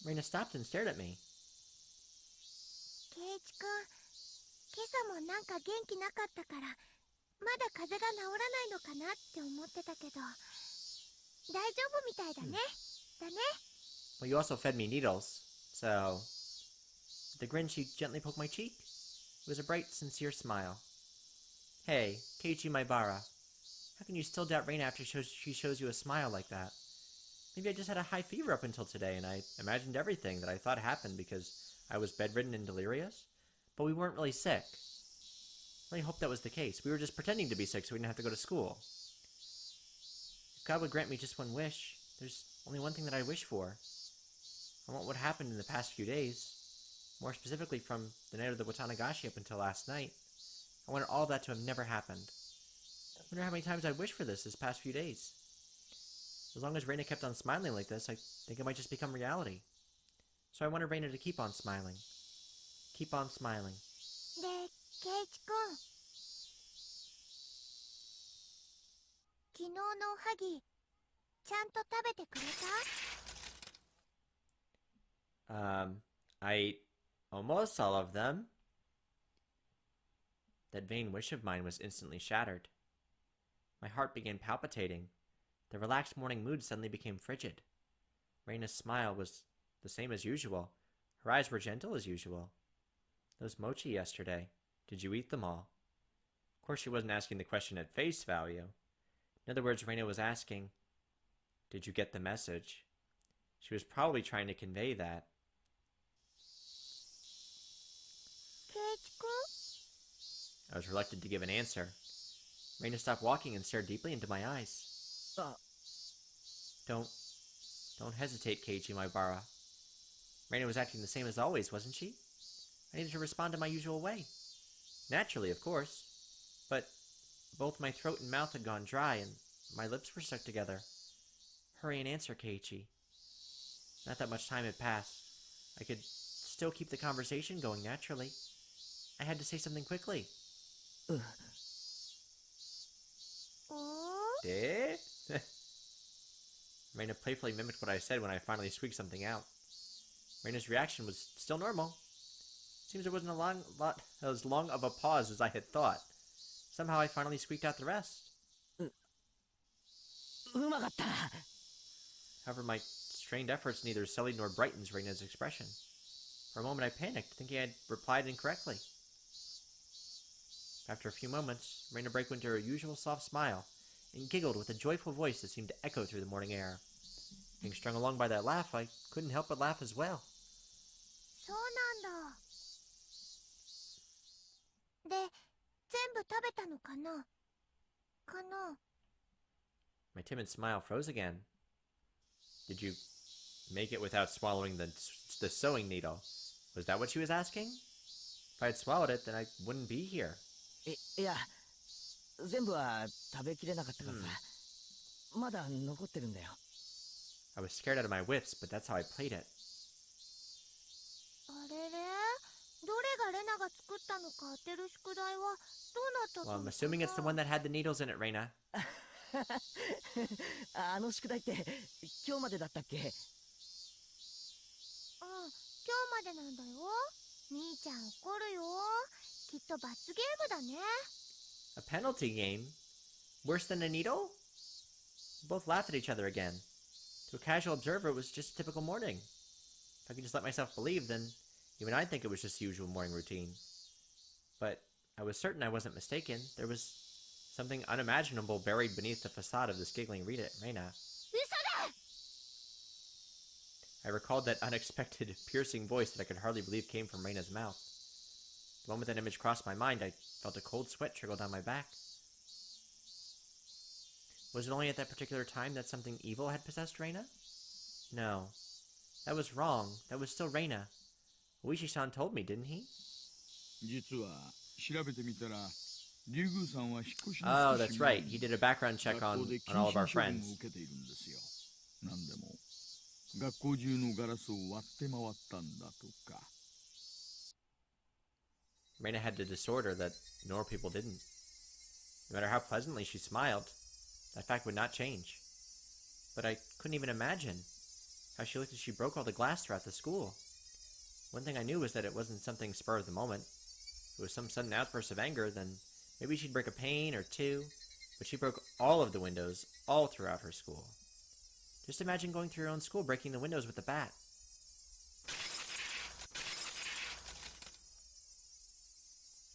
Rena stopped and stared at me. ケイチ君、今朝もなんか元気なかったから、まだ風邪が治らないのかなって思ってたけど、大丈夫みたいだね。だね。Well, you also fed me needles, so... With a grin, she gently poked my cheek. It was a bright, sincere smile. Hey, Keiichi Maibara. How can you still doubt Rena after she shows you a smile like that? Maybe I just had a high fever up until today, and I imagined everything that I thought happened because I was bedridden and delirious. But we weren't really sick. I really hope that was the case. We were just pretending to be sick so we didn't have to go to school. If God would grant me just one wish, there's only one thing that I wish for. I want what happened in the past few days, more specifically from the night of the Watanagashi up until last night. I wanted all of that to have never happened. I wonder how many times I wished for this past few days. As long as Rena kept on smiling like this, I think it might just become reality. So I wanted Rena to keep on smiling. Keep on smiling. で、ケイチ君。昨日のおはぎ、ちゃんと食べてくれた？ I ate almost all of them. That vain wish of mine was instantly shattered. My heart began palpitating. The relaxed morning mood suddenly became frigid. Reina's smile was the same as usual. Her eyes were gentle as usual. Those mochi yesterday, did you eat them all? Of course, she wasn't asking the question at face value. In other words, Reina was asking, did you get the message? She was probably trying to convey that. I was reluctant to give an answer. Reina stopped walking and stared deeply into my eyes. Don't hesitate, Keiichi Maibara. Reina was acting the same as always, wasn't she? I needed to respond in my usual way. Naturally, of course. But both my throat and mouth had gone dry, and my lips were stuck together. Hurry and answer, Keiichi. Not that much time had passed. I could still keep the conversation going naturally. I had to say something quickly. Eh? Reina playfully mimicked what I said when I finally squeaked something out. Reina's reaction was still normal. Seems there wasn't as long of a pause as I had thought. Somehow I finally squeaked out the rest. However, my strained efforts neither sullied nor brightened Reina's expression. For a moment I panicked, thinking I had replied incorrectly. After a few moments, Reina broke into her usual soft smile and giggled with a joyful voice that seemed to echo through the morning air. Being strung along by that laugh, I couldn't help but laugh as well. そうなんだ。で、全部食べたのかな？かな？ My timid smile froze again. Did you make it without swallowing the sewing needle? Was that what she was asking? If I had swallowed it, then I wouldn't be here. いや、全部は食べきれなかったからさ。まだ残ってるんだよ。I was scared out of my wits, but that's how I played it. あれれ？どれがレナが作ったのか当てる宿題はどうなったのかな？ Well, I'm assuming it's the one that had the needles in it, Reina. あの宿題って今日までだったっけ？うん、今日までなんだよ。兄ちゃん怒るよ。きっと罰ゲームだね。A penalty game? Worse than a needle? We both laughed at each other again. To a casual observer, it was just a typical morning. If I could just let myself believe, then even I'd think it was just the usual morning routine. But I was certain I wasn't mistaken. There was something unimaginable buried beneath the facade of this giggling Reina. I recalled that unexpected, piercing voice that I could hardly believe came from Reina's mouth. The moment that image crossed my mind, I felt a cold sweat trickle down my back. Was it only at that particular time that something evil had possessed Reina? No. That was wrong. That was still Reina. Oishi-san told me, didn't he? Oh, that's right. He did a background check on all of our friends. Reina had a disorder that normal people didn't. No matter how pleasantly she smiled, that fact would not change. But I couldn't even imagine how she looked as she broke all the glass throughout the school. One thing I knew was that it wasn't something spur of the moment. If it was some sudden outburst of anger, then maybe she'd break a pane or two, but she broke all of the windows all throughout her school. Just imagine going through your own school breaking the windows with a bat.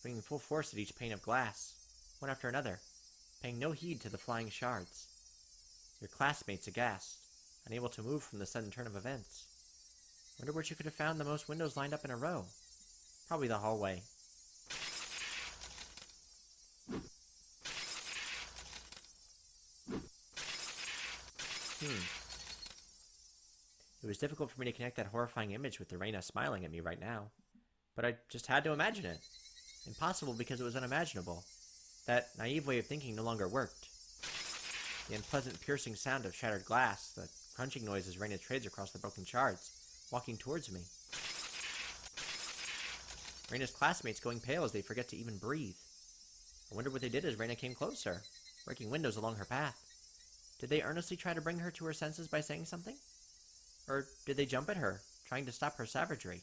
Swinging full force at each pane of glass, one after another, paying no heed to the flying shards. Your classmates aghast, unable to move from the sudden turn of events. Wonder where she could have found the most windows lined up in a row. Probably the hallway. It was difficult for me to connect that horrifying image with the Reina smiling at me right now. But I just had to imagine it. Impossible because it was unimaginable. That naive way of thinking no longer worked. The unpleasant piercing sound of shattered glass, the crunching noise as Reina trades across the broken shards, walking towards me. Reina's classmates going pale as they forget to even breathe. I wonder what they did as Reina came closer, breaking windows along her path. Did they earnestly try to bring her to her senses by saying something? Or did they jump at her, trying to stop her savagery?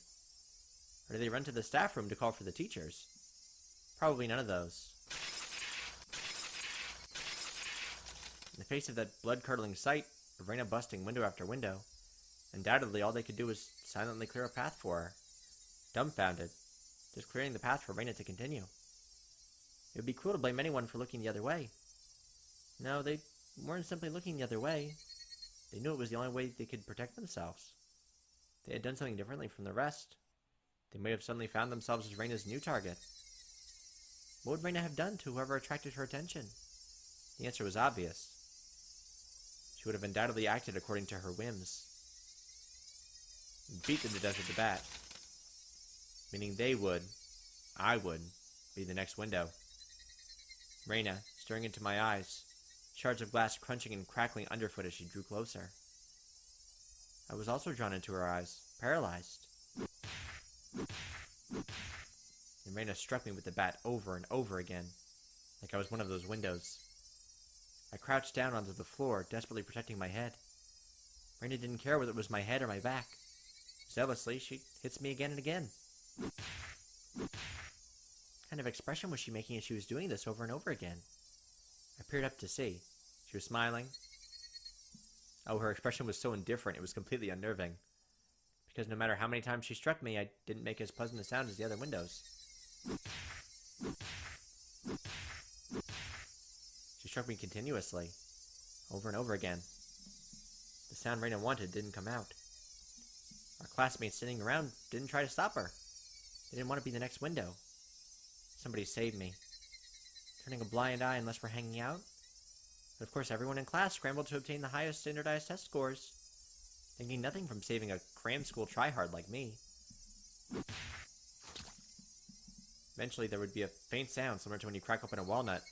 Or did they run to the staff room to call for the teachers? Probably none of those. In the face of that blood-curdling sight of Rena busting window after window, undoubtedly all they could do was silently clear a path for her. Dumbfounded, just clearing the path for Rena to continue. It would be cruel to blame anyone for looking the other way. No, they weren't simply looking the other way. They knew it was the only way they could protect themselves. They had done something differently from the rest. They may have suddenly found themselves as Rena's new target. What would Rena have done to whoever attracted her attention? The answer was obvious. She would have undoubtedly acted according to her whims. Beat them to death with the bat. Meaning I would, be the next window. Rena, staring into my eyes, shards of glass crunching and crackling underfoot as she drew closer. I was also drawn into her eyes, paralyzed. And Rena struck me with the bat over and over again, like I was one of those windows. I crouched down onto the floor, desperately protecting my head. Rena didn't care whether it was my head or my back. Zealously, she hits me again and again. What kind of expression was she making as she was doing this over and over again? I peered up to see. She was smiling. Oh, her expression was so indifferent, it was completely unnerving. Because no matter how many times she struck me, I didn't make as pleasant a sound as the other windows. She struck me continuously, over and over again. The sound Rena wanted didn't come out. Our classmates sitting around didn't try to stop her. They didn't want to be the next window. Somebody saved me. Turning a blind eye unless we're hanging out. But of course everyone in class scrambled to obtain the highest standardized test scores, thinking nothing from saving a cram school tryhard like me. Eventually there would be a faint sound similar to when you crack open a walnut,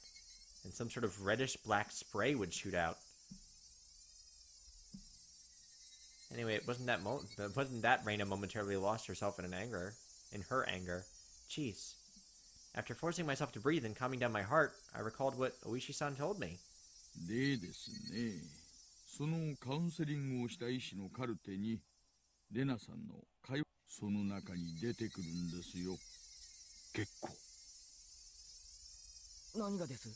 and some sort of reddish-black spray would shoot out. Anyway, it wasn't that Rena momentarily lost herself in her anger. Jeez. After forcing myself to breathe and calming down my heart, I recalled what Oishi-san told me. でですね、そのカウンセリングをした医師のカルテに、レナさんのその中に出てくるんですよ。結構。何がです？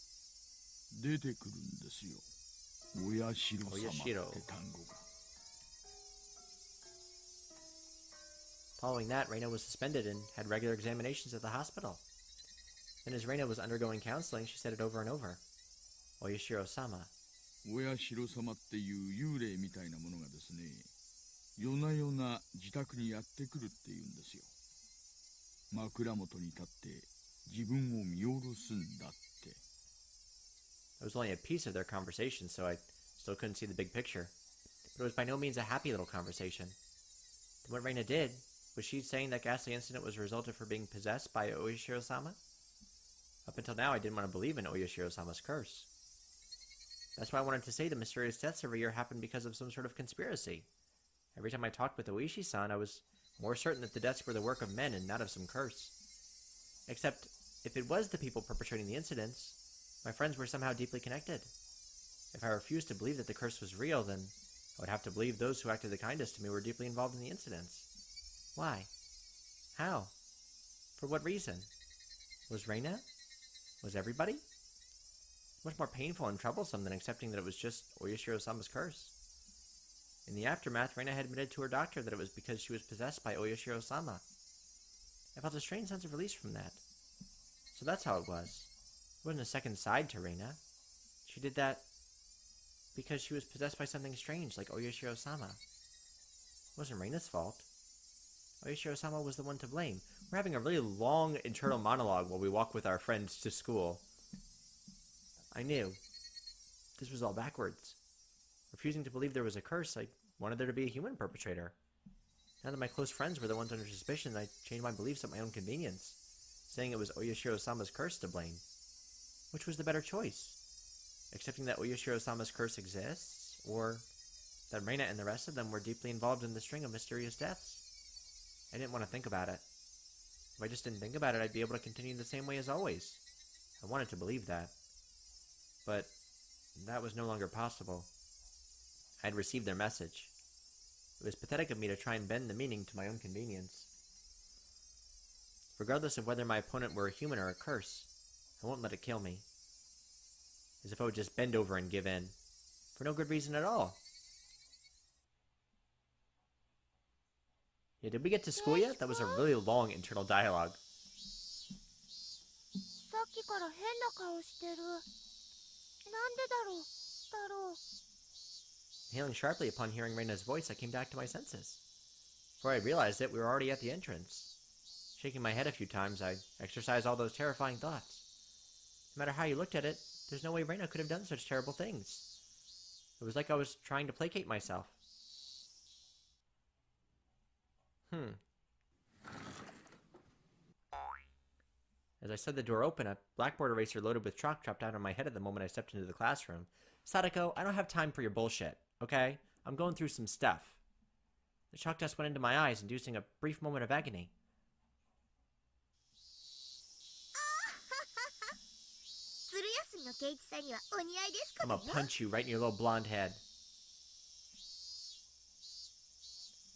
出てくるんですよ。親代様って単語が。Following that, Rena was suspended and had regular examinations at the hospital. Then as Rena was undergoing counseling, she said it over and over. Oyashiro-sama. 親代様っていう幽霊みたいなものがですね、夜な夜な自宅にやってくるっていうんですよ。枕元に立って自分を見下ろすんだって。It was only a piece of their conversation, so I still couldn't see the big picture. But it was by no means a happy little conversation. Then what Rena did, was she saying that ghastly incident was a result of her being possessed by Oyashiro-sama? Up until now, I didn't want to believe in Oyashiro-sama's curse. That's why I wanted to say the mysterious deaths every year happened because of some sort of conspiracy. Every time I talked with Oishi-san, I was more certain that the deaths were the work of men and not of some curse. Except, if it was the people perpetrating the incidents, my friends were somehow deeply connected. If I refused to believe that the curse was real, then I would have to believe those who acted the kindest to me were deeply involved in the incidents. Why? How? For what reason? Was Rena? Was everybody? Much more painful and troublesome than accepting that it was just Oyashiro-sama's curse. In the aftermath, Rena had admitted to her doctor that it was because she was possessed by Oyashiro-sama. I felt a strange sense of release from that. So that's how it was. It wasn't a second side to Rena. She did that because she was possessed by something strange like Oyashiro-sama. It wasn't Rena's fault. Oyashiro-sama was the one to blame. We're having a really long internal monologue while we walk with our friends to school. I knew. This was all backwards. Refusing to believe there was a curse, I wanted there to be a human perpetrator. Now that my close friends were the ones under suspicion, I changed my beliefs at my own convenience, saying it was Oyashiro-sama's curse to blame. Which was the better choice? Accepting that Oyashiro-sama's curse exists, or that Rena and the rest of them were deeply involved in the string of mysterious deaths? I didn't want to think about it. If I just didn't think about it, I'd be able to continue the same way as always. I wanted to believe that. But that was no longer possible. I had received their message. It was pathetic of me to try and bend the meaning to my own convenience. regardless of whether my opponent were a human or a curse. I won't let it kill me. As if I would just bend over and give in. For no good reason at all. Yeah, did we get to school yet? That was a really long internal dialogue. さっきから変な顔してる。なんでだろう、太郎。 Hailing sharply upon hearing Rena's voice, I came back to my senses. Before I realized it, we were already at the entrance. Shaking my head a few times, I exercised all those terrifying thoughts. No matter how you looked at it, there's no way Rena could have done such terrible things. It was like I was trying to placate myself. As I said the door open, a blackboard eraser loaded with chalk dropped out on my head at the moment I stepped into the classroom. Sadako, I don't have time for your bullshit, okay? I'm going through some stuff. The chalk dust went into my eyes, inducing a brief moment of agony. I'm gonna punch you right in your little blonde head.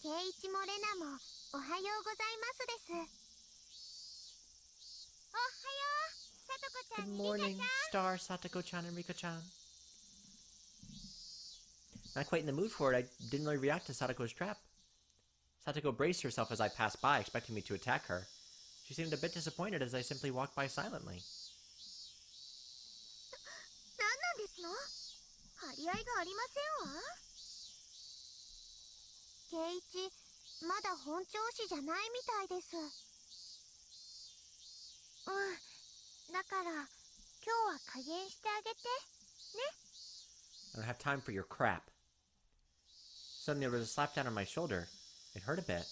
ケイイチもレナもおはようございますです。おはよう、さとこちゃん Good に morning, リカちゃん。 Star, Satoko-chan, and Rika-chan. Not quite in the mood for it, I didn't really react to Satoko's trap. Satoko braced herself as I passed by, expecting me to attack her. She seemed a bit disappointed as I simply walked by silently. 何なんですの？張り合いがありませんわ。ケイイチ、まだ本調子じゃないみたいです。だから今日は加減してあげてね。 I don't have time for your crap. Suddenly there was a slap down on my shoulder. It hurt a bit.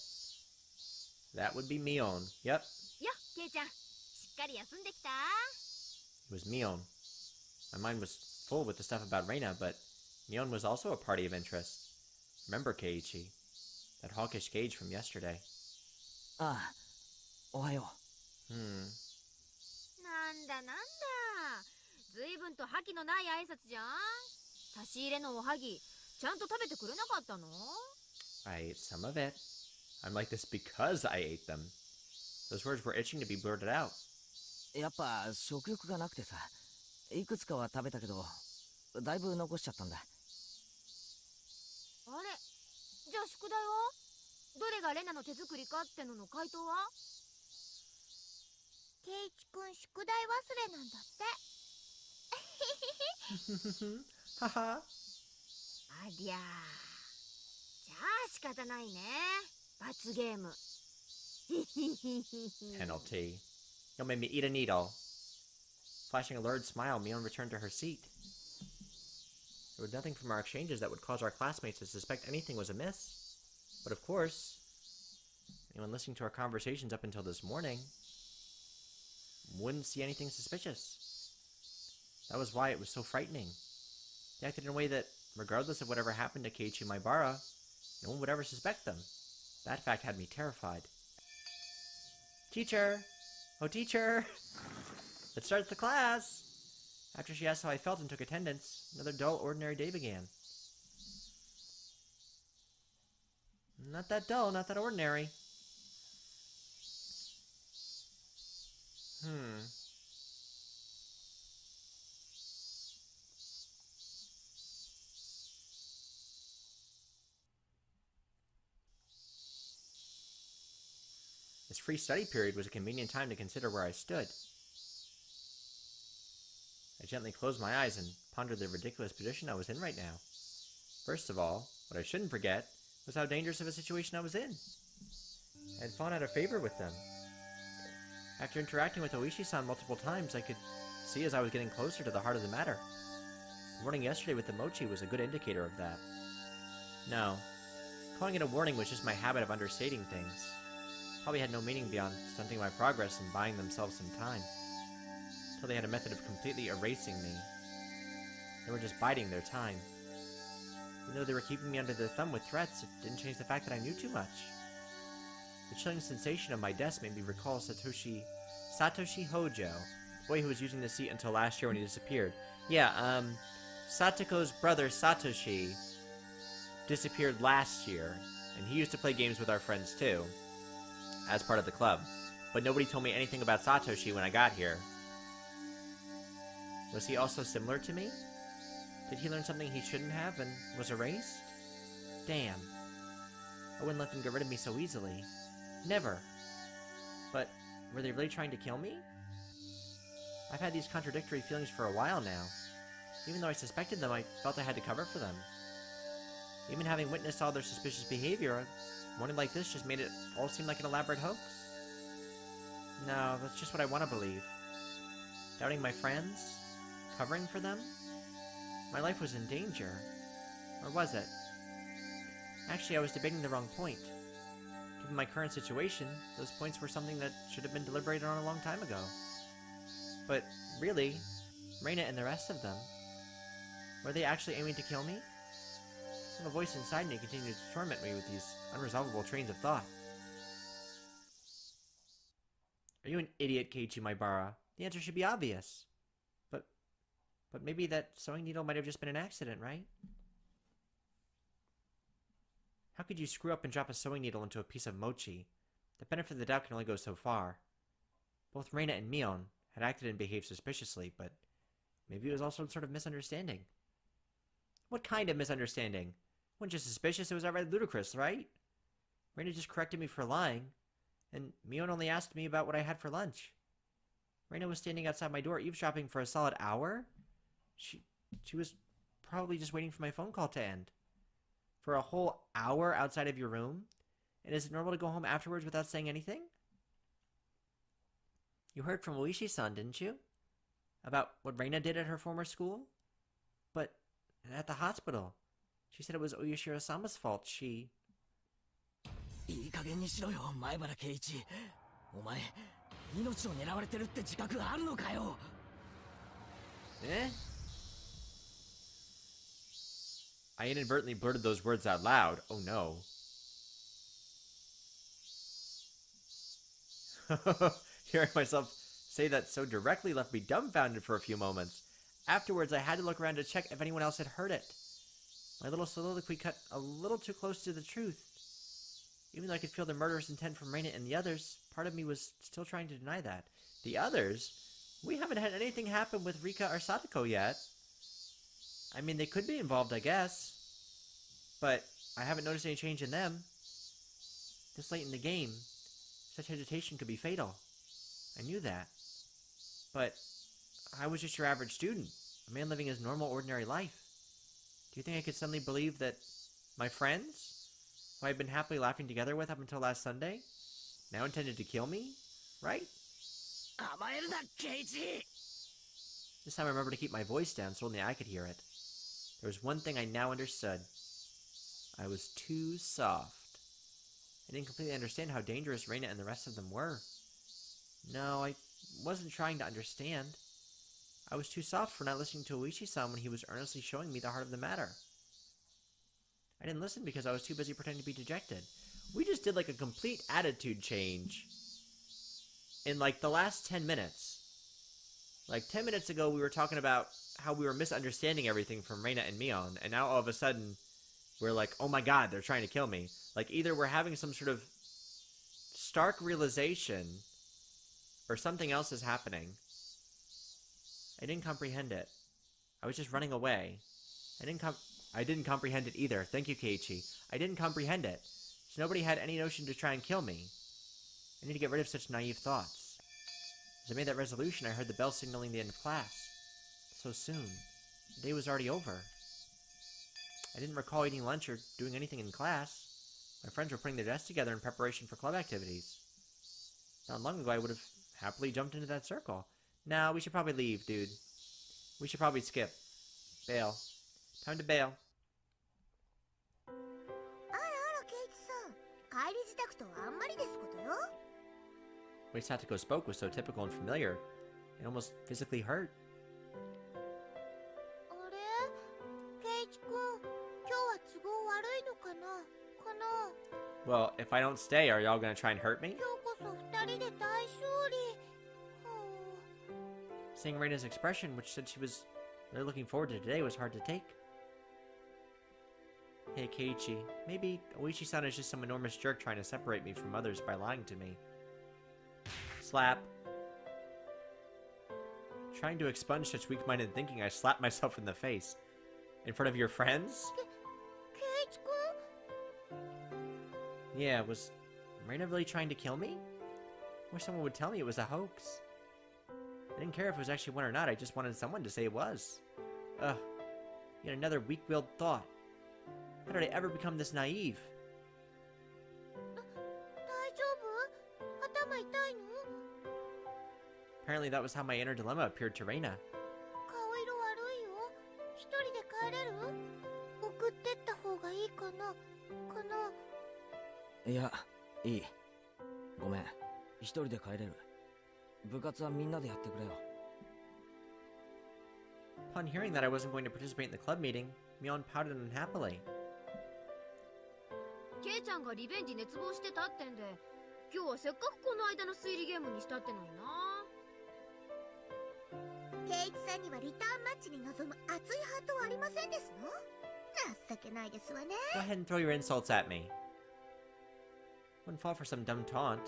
That would be Mion. Yep. よ、ケイちゃん、しっかり休んできた？ It was Mion. My mind was full with the stuff about Rena, but Mion was also a party of interest. Remember Keiichi? That hawkish gauge from yesterday. ああ、おはよう。なんだなんだ。ずいぶんと覇気のない挨拶じゃん。差し入れのおはぎ、ちゃんと食べてくれなかったの？ I ate some of it. I'm like this because I ate them. Those words were itching to be blurted out. やっぱ食欲がなくてさ、いくつかは食べたけど、だいぶ残しちゃったんだ。あれ、じゃあ宿題は？どれがレナの手作りかってのの回答は？ケイイチくん宿題忘れなんだって。Haha. ありゃー。じゃあ仕方ないね。罰ゲーム。Penalty. You'll make me eat a needle. Flashing a lurid smile, Mion returned to her seat. There was nothing from our exchanges that would cause our classmates to suspect anything was amiss. But of course, anyone listening to our conversations up until this morning wouldn't see anything suspicious. That was why it was so frightening. They acted in a way that, regardless of whatever happened to Keiichi Maibara, no one would ever suspect them. That fact had me terrified. Teacher! Oh, teacher! Let's start the class! After she asked how I felt and took attendance, another dull, ordinary day began. Not that dull, not that ordinary. This free study period was a convenient time to consider where I stood. I gently closed my eyes and pondered the ridiculous position I was in right now. First of all, what I shouldn't forget was how dangerous of a situation I was in. I had fallen out of favor with them. After interacting with Oishi-san multiple times, I could see as I was getting closer to the heart of the matter. The warning yesterday with the mochi was a good indicator of that. No, calling it a warning was just my habit of understating things. Probably had no meaning beyond stunting my progress and buying themselves some time. Until they had a method of completely erasing me. They were just biding their time. Even though they were keeping me under their thumb with threats, it didn't change the fact that I knew too much. The chilling sensation of my desk made me recall Satoshi Hojo, the boy who was using the seat until last year when he disappeared. Yeah, Satoko's brother Satoshi disappeared last year, and he used to play games with our friends too, as part of the club. but nobody told me anything about Satoshi when I got here. Was he also similar to me? Did he learn something he shouldn't have and was erased? Damn. I wouldn't let them get rid of me so easily. Never. But were they really trying to kill me? I've had these contradictory feelings for a while now. Even though I suspected them, I felt I had to cover for them. Even having witnessed all their suspicious behavior, a warning like this just made it all seem like an elaborate hoax. No, that's just what I want to believe. Doubting my friends? Covering for them? My life was in danger. Or was it? Actually, I was debating the wrong point. Given my current situation, those points were something that should have been deliberated on a long time ago. But really, Rena and the rest of them, were they actually aiming to kill me? A voice inside me continued to torment me with these unresolvable trains of thought. Are you an idiot, Keiichi Maibara? The answer should be obvious. But maybe that sewing needle might have just been an accident, right? How could you screw up and drop a sewing needle into a piece of mochi? The benefit of the doubt can only go so far. Both Rena and Mion had acted and behaved suspiciously, but maybe it was also some sort of misunderstanding. What kind of misunderstanding? It wasn't just suspicious, it was outright ludicrous, right? Rena just corrected me for lying, and Mion only asked me about what I had for lunch. Rena was standing outside my door eavesdropping for a solid hour? She was probably just waiting for my phone call to end. For a whole hour outside of your room? And is it normal to go home afterwards without saying anything? You heard from Oishi-san, didn't you? About what Rena did at her former school? But at the hospital, she said it was Oyashiro-sama's fault. She... いい加減にしろよ、前原圭一。お前、命を狙われてるって自覚あるのかよ。Eh? I inadvertently blurted those words out loud. Oh no. Hearing myself say that so directly left me dumbfounded for a few moments. Afterwards, I had to look around to check if anyone else had heard it. My little soliloquy cut a little too close to the truth. Even though I could feel the murderous intent from Rena and the others, part of me was still trying to deny that. The others? We haven't had anything happen with Rika or Sadako yet. I mean, they could be involved, I guess. But I haven't noticed any change in them. This late in the game, such hesitation could be fatal. I knew that. But I was just your average student, a man living his normal, ordinary life. Do you think I could suddenly believe that my friends, who I've been happily laughing together with up until last Sunday, now intended to kill me? Right? This time I remembered to keep my voice down so only I could hear it. There was one thing I now understood. I was too soft. I didn't completely understand how dangerous Rena and the rest of them were. No, I wasn't trying to understand. I was too soft for not listening to Oishi-san when he was earnestly showing me the heart of the matter. I didn't listen because I was too busy pretending to be dejected. We just did like a complete attitude change in like the last 10 minutes. Like 10 minutes ago we were talking about how we were misunderstanding everything from Rena and Mion, and now all of a sudden we're like, oh my god, they're trying to kill me. Like either we're having some sort of stark realization or something else is happening. I didn't comprehend it. I was just running away. I didn't comprehend it either. Thank you, Keiichi. I didn't comprehend it. So nobody had any notion to try and kill me. I need to get rid of such naive thoughts. As I made that resolution, I heard the bell signaling the end of class. So soon. The day was already over. I didn't recall eating lunch or doing anything in class. My friends were putting their desks together in preparation for club activities. Not long ago, I would have happily jumped into that circle. Now, we should probably leave, dude. We should probably skip. Bail. Time to bail. The way Satoko spoke was so typical and familiar. It almost physically hurt. Well, if I don't stay, are y'all gonna try and hurt me? Seeing Reina's expression, which said she was really looking forward to today, was hard to take. Hey, Keiichi, maybe Oishi-san is just some enormous jerk trying to separate me from others by lying to me. Slap. Trying to expunge such weak-minded thinking, I slapped myself in the face. In front of your friends? Yeah, was Rena really trying to kill me? I wish someone would tell me it was a hoax. I didn't care if it was actually one or not, I just wanted someone to say it was. Ugh. Yet another weak-willed thought. How did I ever become this naive? Apparently that was how my inner dilemma appeared to Rena.いや、いい。ごめん。一人で帰れる。部活はみんなでやってくれよ。Upon hearing that I wasn't going to participate in the club meeting, Mion pouted unhappily. ケイちゃんがリベンジ熱望してたってんで、今日はせっかくこの間の推理ゲームにしたってのにな。ケイチさんにはリターンマッチに臨む熱いハートはありませんですの？情けないですわね。Go ahead and throw your insults at me. Wouldn't fall for some dumb taunt.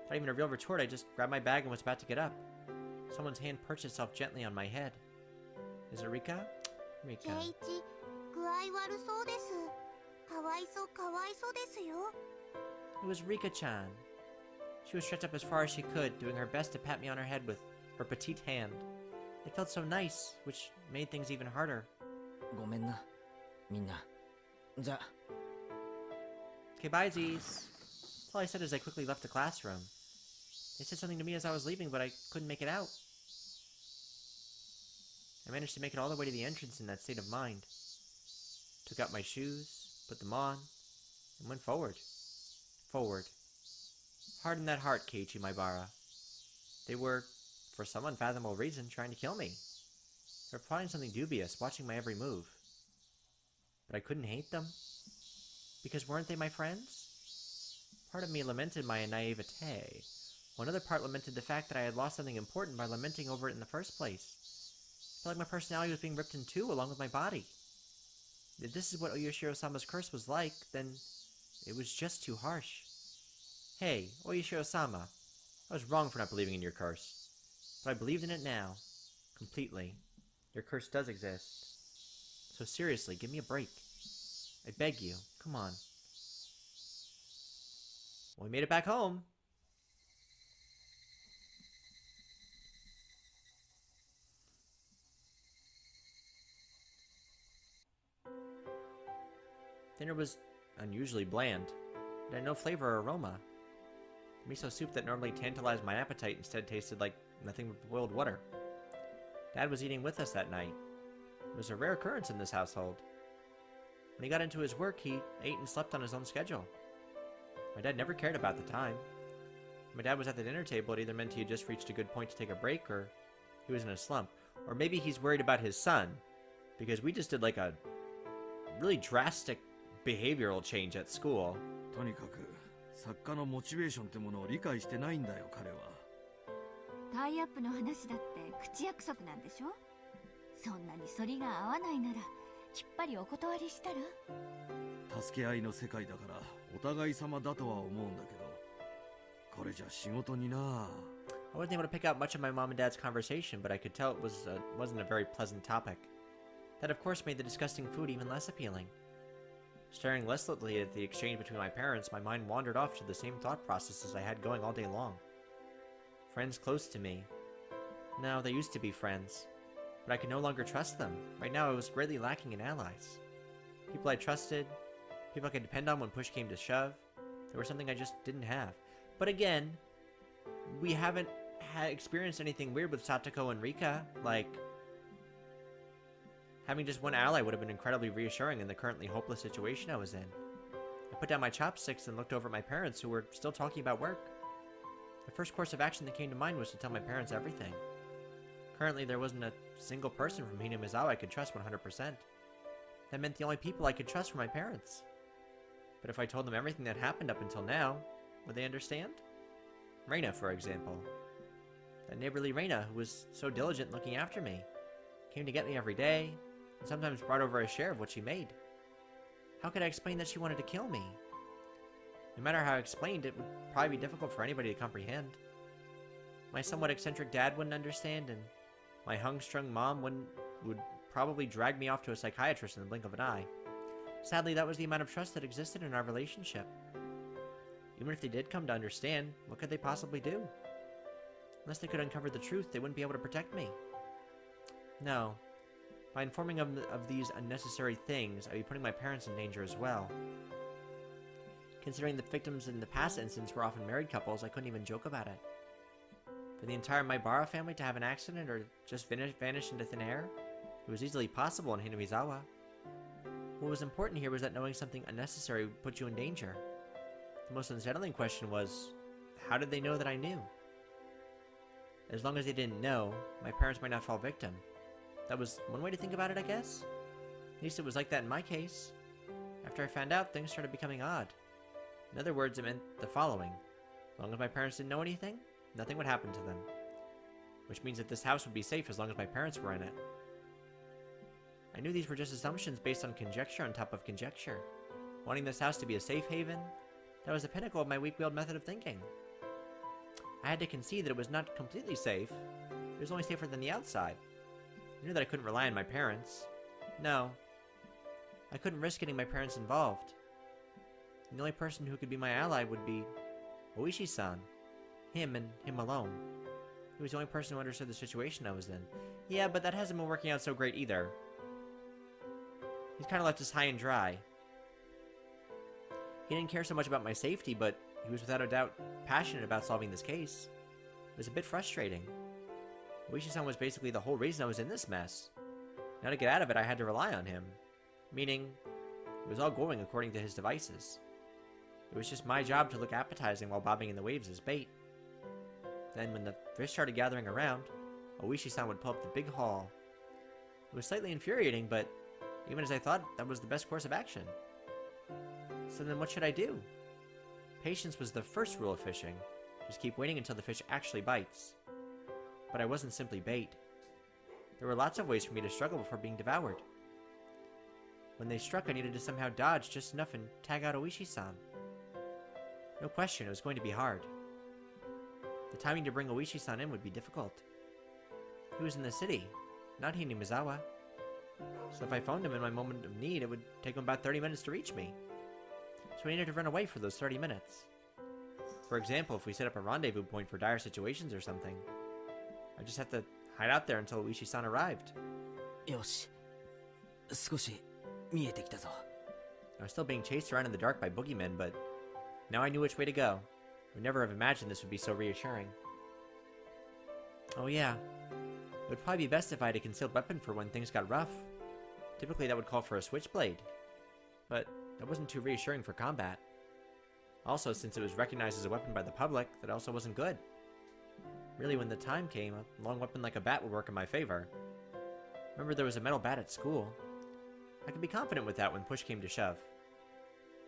Not even a real retort, I just grabbed my bag and was about to get up. Someone's hand perched itself gently on my head. Is it Rika? Rika. ケイチ、具合悪そうです。かわいそうですよ。It was Rika-chan. She was stretched up as far as she could, doing her best to pat me on her head with her petite hand. It felt so nice, which made things even harder. ごめんな、みんな。じゃ。Okay, bye-sies. That's all I said as I quickly left the classroom. They said something to me as I was leaving, but I couldn't make it out. I managed to make it all the way to the entrance in that state of mind. Took out my shoes, put them on, and went forward. Forward. Harden that heart, Keiichi Maibara. They were, for some unfathomable reason, trying to kill me. They were plotting something dubious, watching my every move. But I couldn't hate them. Because weren't they my friends? Part of me lamented my naivete. One other part lamented the fact that I had lost something important by lamenting over it in the first place. I felt like my personality was being ripped in two along with my body. If this is what Oyashiro-sama's curse was like, then it was just too harsh. Hey, Oyashiro-sama, I was wrong for not believing in your curse. But I believed in it now. Completely. Your curse does exist. So seriously, give me a break. I beg you, come on. Well, we made it back home. Dinner was unusually bland. It had no flavor or aroma. The miso soup that normally tantalized my appetite instead tasted like nothing but boiled water. Dad was eating with us that night. It was a rare occurrence in this household. When he got into his work, he ate and slept on his own schedule. My dad never cared about the time. When my dad was at the dinner table, it either meant he had just reached a good point to take a break, or he was in a slump. Or maybe he's worried about his son, because we just did like a really drastic behavioral change at school. とにかく作家のモチベーションってものを理解してないんだよ彼は。タイアップの話だって口約束なんでしょ。そんなに反りが合わないならきっぱりお断りしたら。助け合いの世界だからお互い様だとは思うんだけど、これじゃ仕事にな。I wasn't able to pick out much of my mom and dad's conversation, but I could tell it wasn't a very pleasant topic. That of course made the disgusting food even less appealing. Staring listlessly at the exchange between my parents, my mind wandered off to the same thought processes I had going all day long. Friends close to me. No, they used to be friends. But I could no longer trust them. Right now I was greatly lacking in allies. People I trusted, people I could depend on when push came to shove. There was something I just didn't have. But again, we haven't experienced anything weird with Satoko and Rika. Like, having just one ally would have been incredibly reassuring in the currently hopeless situation I was in. I put down my chopsticks and looked over at my parents, who were still talking about work. The first course of action that came to mind was to tell my parents everything. Currently, there wasn't a single person from Hinamizawa I could trust 100%. That meant the only people I could trust were my parents. But if I told them everything that happened up until now, would they understand? Rena, for example. That neighborly Rena, who was so diligent looking after me, came to get me every day, and sometimes brought over a share of what she made. How could I explain that she wanted to kill me? No matter how I explained, it would probably be difficult for anybody to comprehend. my somewhat eccentric dad wouldn't understand, and my hung-strung mom would probably drag me off to a psychiatrist in the blink of an eye. Sadly, that was the amount of trust that existed in our relationship. Even if they did come to understand, what could they possibly do? Unless they could uncover the truth, they wouldn't be able to protect me. No. By informing them of these unnecessary things, I'd be putting my parents in danger as well. Considering the victims in the past instance were often married couples, I couldn't even joke about it. For the entire Maibara family to have an accident or just vanish into thin air, it was easily possible in Hinamizawa. What was important here was that knowing something unnecessary would put you in danger. The most unsettling question was, how did they know that I knew? As long as they didn't know, my parents might not fall victim. That was one way to think about it, I guess. At least it was like that in my case. After I found out, things started becoming odd. In other words, it meant the following. As long as my parents didn't know anything, nothing would happen to them. Which means that this house would be safe as long as my parents were in it. I knew these were just assumptions based on conjecture on top of conjecture. Wanting this house to be a safe haven, that was the pinnacle of my weak-willed method of thinking. I had to concede that it was not completely safe. It was only safer than the outside. I knew that I couldn't rely on my parents. No. I couldn't risk getting my parents involved. The only person who could be my ally would be Oishi-san. Him and him alone. He was the only person who understood the situation I was in. Yeah, but that hasn't been working out so great either. He's kind of left us high and dry. He didn't care so much about my safety, but he was without a doubt passionate about solving this case. It was a bit frustrating. Oishi-san was basically the whole reason I was in this mess. Now to get out of it, I had to rely on him. Meaning, it was all going according to his devices. It was just my job to look appetizing while bobbing in the waves as bait. Then when the fish started gathering around, Oishi-san would pull up the big haul. It was slightly infuriating, but even as I thought, that was the best course of action. So then what should I do? Patience was the first rule of fishing. Just keep waiting until the fish actually bites. But I wasn't simply bait. There were lots of ways for me to struggle before being devoured. When they struck, I needed to somehow dodge just enough and tag out Oishi-san. No question, it was going to be hard. The timing to bring Oishi-san in would be difficult. He was in the city, not Hinamizawa. So if I phoned him in my moment of need, it would take him about 30 minutes to reach me. So I needed to run away for those 30 minutes. For example, if we set up a rendezvous point for dire situations or something, I just had to hide out there until Oishi-san arrived. Yoshi. 少し見えてきたぞ. I was still being chased around in the dark by boogeymen, but now I knew which way to go. I would never have imagined this would be so reassuring. Oh yeah, it would probably be best if I had a concealed weapon for when things got rough. Typically that would call for a switchblade, but that wasn't too reassuring for combat. Also, since it was recognized as a weapon by the public, that also wasn't good. Really, when the time came, a long weapon like a bat would work in my favor. Remember, there was a metal bat at school. I could be confident with that when push came to shove.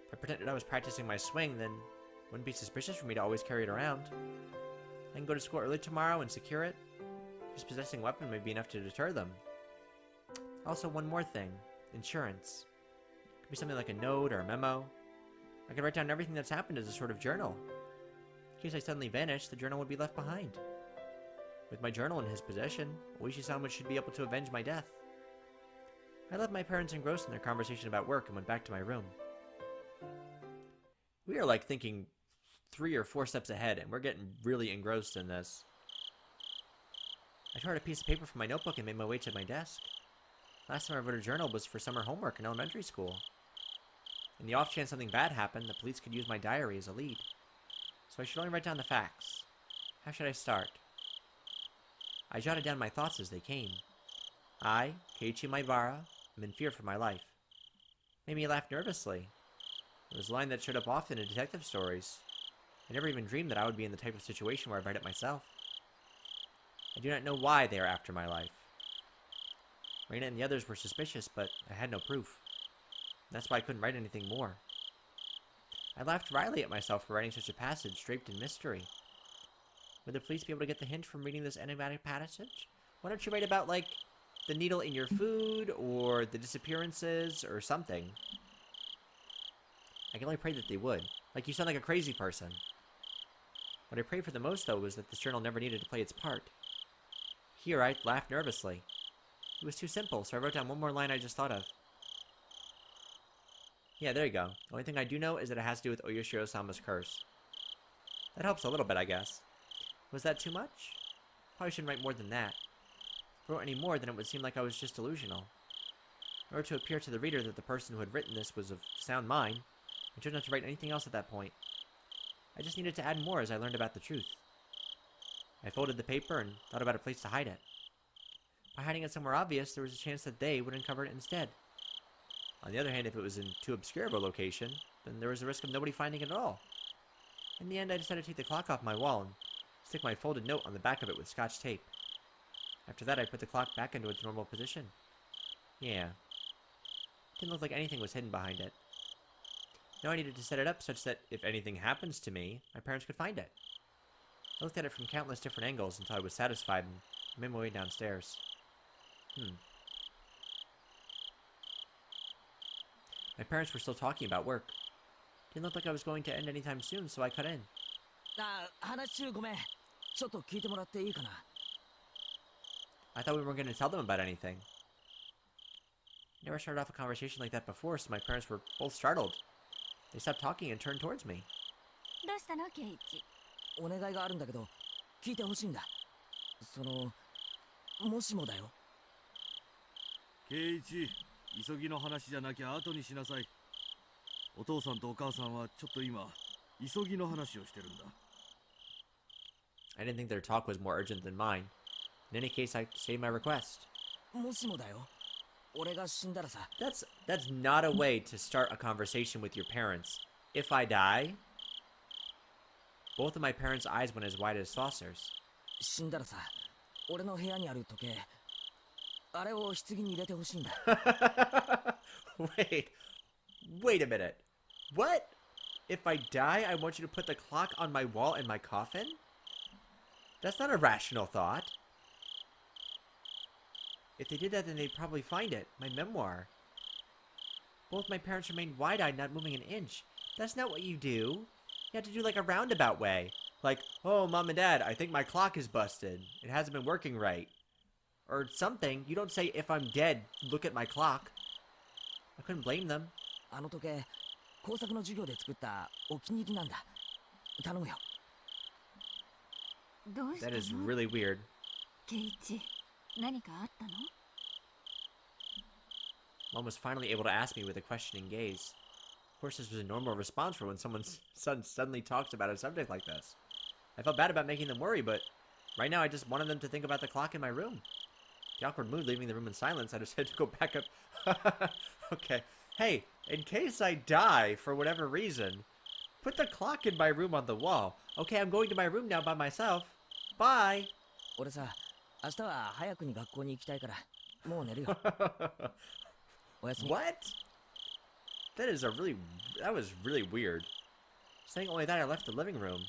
If I pretended I was practicing my swing, then it wouldn't be suspicious for me to always carry it around. I can go to school early tomorrow and secure it. Just possessing a weapon may be enough to deter them. Also, one more thing. Insurance. It could be something like a note or a memo. I could write down everything that's happened as a sort of journal. In case I suddenly vanished, the journal would be left behind. With my journal in his possession, Oishi-san should be able to avenge my death. I left my parents engrossed in their conversation about work and went back to my room. We are like thinking 3 or 4 steps ahead, and we're getting really engrossed in this. I tore out a piece of paper from my notebook and made my way to my desk. Last time I wrote a journal was for summer homework in elementary school. In the off chance something bad happened, the police could use my diary as a lead. So I should only write down the facts. How should I start? I jotted down my thoughts as they came. I, Keiichi Maibara, am in fear for my life. Made me laugh nervously. It was a line that showed up often in detective stories. I never even dreamed that I would be in the type of situation where I'd write it myself. I do not know why they are after my life. Rena and the others were suspicious, but I had no proof. That's why I couldn't write anything more. I laughed wryly at myself for writing such a passage draped in mystery. Would the police be able to get the hint from reading this enigmatic passage? Why don't you write about, like, the needle in your food, or the disappearances, or something? I can only pray that they would. Like, you sound like a crazy person. What I prayed for the most, though, was that this journal never needed to play its part. Here, I laughed nervously. It was too simple, so I wrote down one more line I just thought of. Yeah, there you go. The only thing I do know is that it has to do with Oyashiro-sama's curse. That helps a little bit, I guess. Was that too much? Probably shouldn't write more than that. If I wrote any more, then it would seem like I was just delusional. In order to appear to the reader that the person who had written this was of sound mind, I chose not to write anything else at that point. I just needed to add more as I learned about the truth. I folded the paper and thought about a place to hide it. By hiding it somewhere obvious, there was a chance that they would uncover it instead. On the other hand, if it was in too obscure of a location, then there was a risk of nobody finding it at all. In the end, I decided to take the clock off my wall and stick my folded note on the back of it with Scotch tape. After that, I put the clock back into its normal position. Yeah. It didn't look like anything was hidden behind it. Now I needed to set it up such that if anything happens to me, my parents could find it. I looked at it from countless different angles until I was satisfied and made my way downstairs. My parents were still talking about work. Didn't look like I was going to end anytime soon, so I cut in. 話中ごめん。ちょっと聞いてもらっていいかな。 I thought we weren't going to tell them about anything. Never started off a conversation like that before, so my parents were both startled. They stopped talking and turned towards me. どうしたのケイチ？お願いがあるんだけど、聞いてほしいんだ。もしもだよ。圭一、急ぎの話じゃなきゃ後にしなさい。お父さんとお母さんはちょっと今、急ぎの話をしてるんだ。I didn't think their talk was more urgent than mine. In any case, I saved my request. もしもだよ。俺が死んだらさ。That's not a way to start a conversation with your parents. If I die, both of my parents' eyes went as wide as saucers. 死んだらさ、俺の部屋にある時計、あれを棺に入れてほしいんだ。Wait a minute. What? If I die, I want you to put the clock on my wall in my coffin? That's not a rational thought. If they did that, then they'd probably find it. My memoir. Both my parents remained wide-eyed, not moving an inch. That's not what you do. You have to do like a roundabout way. Like, oh, Mom and Dad, I think my clock is busted. It hasn't been working right. Or something. You don't say, if I'm dead, look at my clock. I couldn't blame them. あの時計、工作の授業で作ったお気に入りなんだ。頼むよ。どうしたの？ That is really weird. ケイチ、何かあったの？ Mom was finally able to ask me with a questioning gaze. Of course, this was a normal response for when someone's son suddenly talks about a subject like this. I felt bad about making them worry, but right now I just wanted them to think about the clock in my room. The awkward mood leaving the room in silence, I decided to go back up. Okay. Hey, in case I die for whatever reason, put the clock in my room on the wall. Okay, I'm going to my room now by myself. Bye. 俺さ、明日は早くに学校に行きたいから、もう寝るよ。おやすみ。What? That was really weird. Saying only that, I left the living room.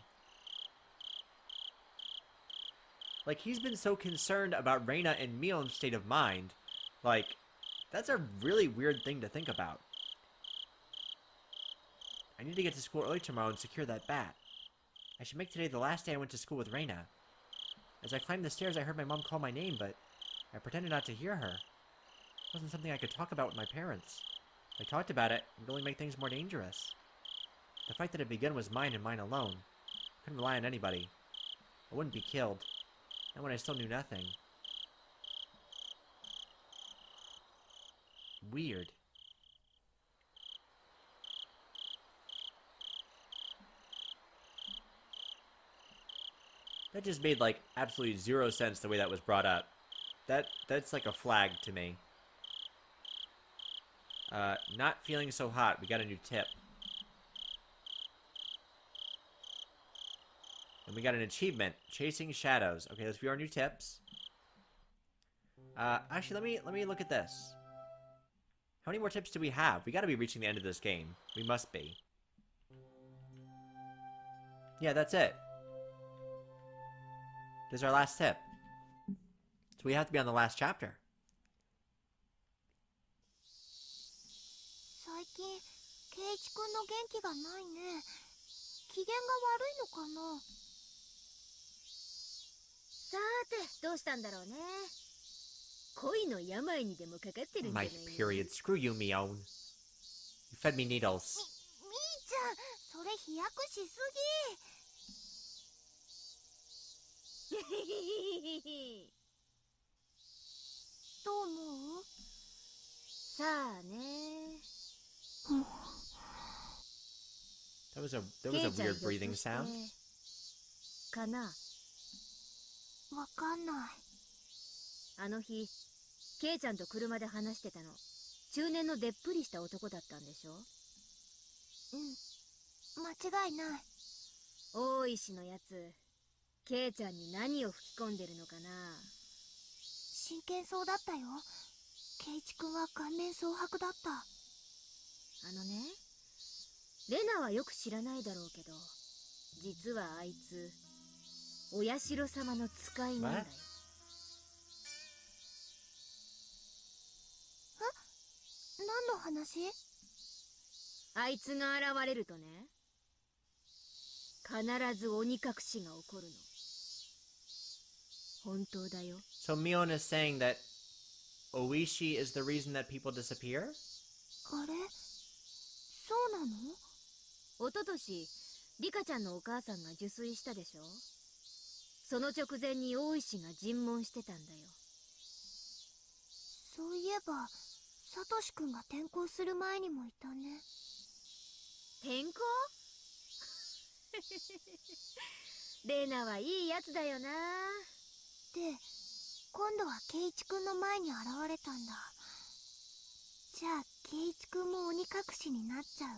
Like, he's been so concerned about Rena and Mion's state of mind. Like, that's a really weird thing to think about. I need to get to school early tomorrow and secure that bat. I should make today the last day I went to school with Rena. As I climbed the stairs, I heard my mom call my name, but I pretended not to hear her. It wasn't something I could talk about with my parents. If I talked about it, it would only make things more dangerous. The fight that had begun was mine and mine alone. I couldn't rely on anybody. I wouldn't be killed. Not when I still knew nothing. Weird. That just made, like, absolutely zero sense the way that was brought up. That's like a flag to me. Not feeling so hot. We got a new tip. And we got an achievement. Chasing shadows. Okay, let's view our new tips. Actually, let me look at this. How many more tips do we have? We gotta be reaching the end of this game. We must be. Yeah, that's it. This is our last tip. So we have to be on the last chapter. 最近圭一君の元気がないね。機嫌が悪いのかな。さて、どうしたんだろうね。恋の病にでもかかってるんじゃな My いの？ period. Screw you, Mion. You fed me needles. みーちゃん、それ飛躍しすぎ。どう思う？さあね。That was a weird breathing sound. かな。わかんない。あの日、ケイちゃんと車で話してたの。中年のでっぷりした男だったんでしょ？うん、間違いない。大石のやつ、ケイちゃんに何を吹き込んでるのかな。真剣そうだったよ。ケイチ君は顔面蒼白だった。あのね、レナはよく知らないだろうけど、実はあいつ、お社様の使いなんだよ。何の話？あいつが現れるとね、必ず鬼隠しが起こるの。本当だよ。So Mion is saying that Oishi is the reason that people disappear? あれ？そうなの？おととし、リカちゃんのお母さんが受水したでしょ？その直前に大石が尋問してたんだよ。そういえば、サトシ君が転校する前にもいたね。転校？レナはいいやつだよな。で、今度はケイチ君の前に現れたんだ。じゃあ、ケイチ君も鬼隠しになっちゃう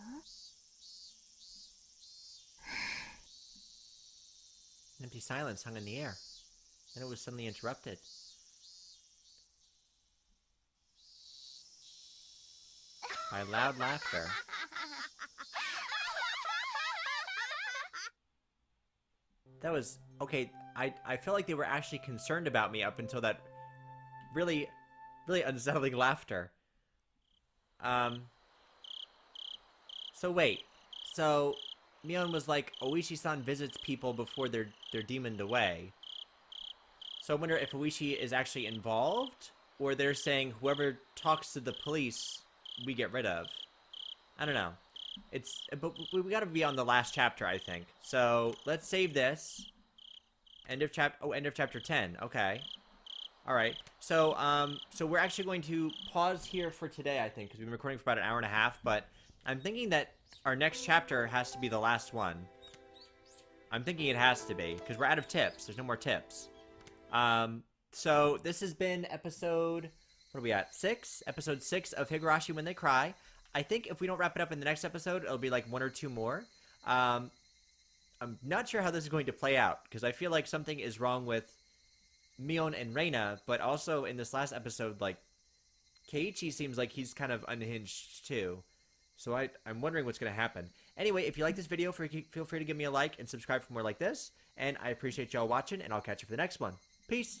An empty silence hung in the air. Then it was suddenly interrupted. By loud laughter. That was... Okay, I felt like they were actually concerned about me up until that really, really unsettling laughter. So wait. So, Mion was like, Oishi-san visits people before they're demoned away. So I wonder if Oishi is actually involved, or they're saying whoever talks to the police, we get rid of. I don't know. But we gotta be on the last chapter, I think. So let's save this. End of chapter 10. Okay. All right. So we're actually going to pause here for today, I think, because we've been recording for about an hour and a half. But I'm thinking that our next chapter has to be the last one. I'm thinking it has to be, because we're out of tips. There's no more tips. So this has been episode... What are we at? 6? Episode 6 of Higurashi When They Cry. I think if we don't wrap it up in the next episode, it'll be like 1 or 2 more. I'm not sure how this is going to play out, because I feel like something is wrong with Mion and Rena, but also in this last episode, like, Keiichi seems like he's kind of unhinged too. So I'm wondering what's going to happen. Anyway, if you like this video, feel free to give me a like and subscribe for more like this. And I appreciate y'all watching, and I'll catch you for the next one. Peace!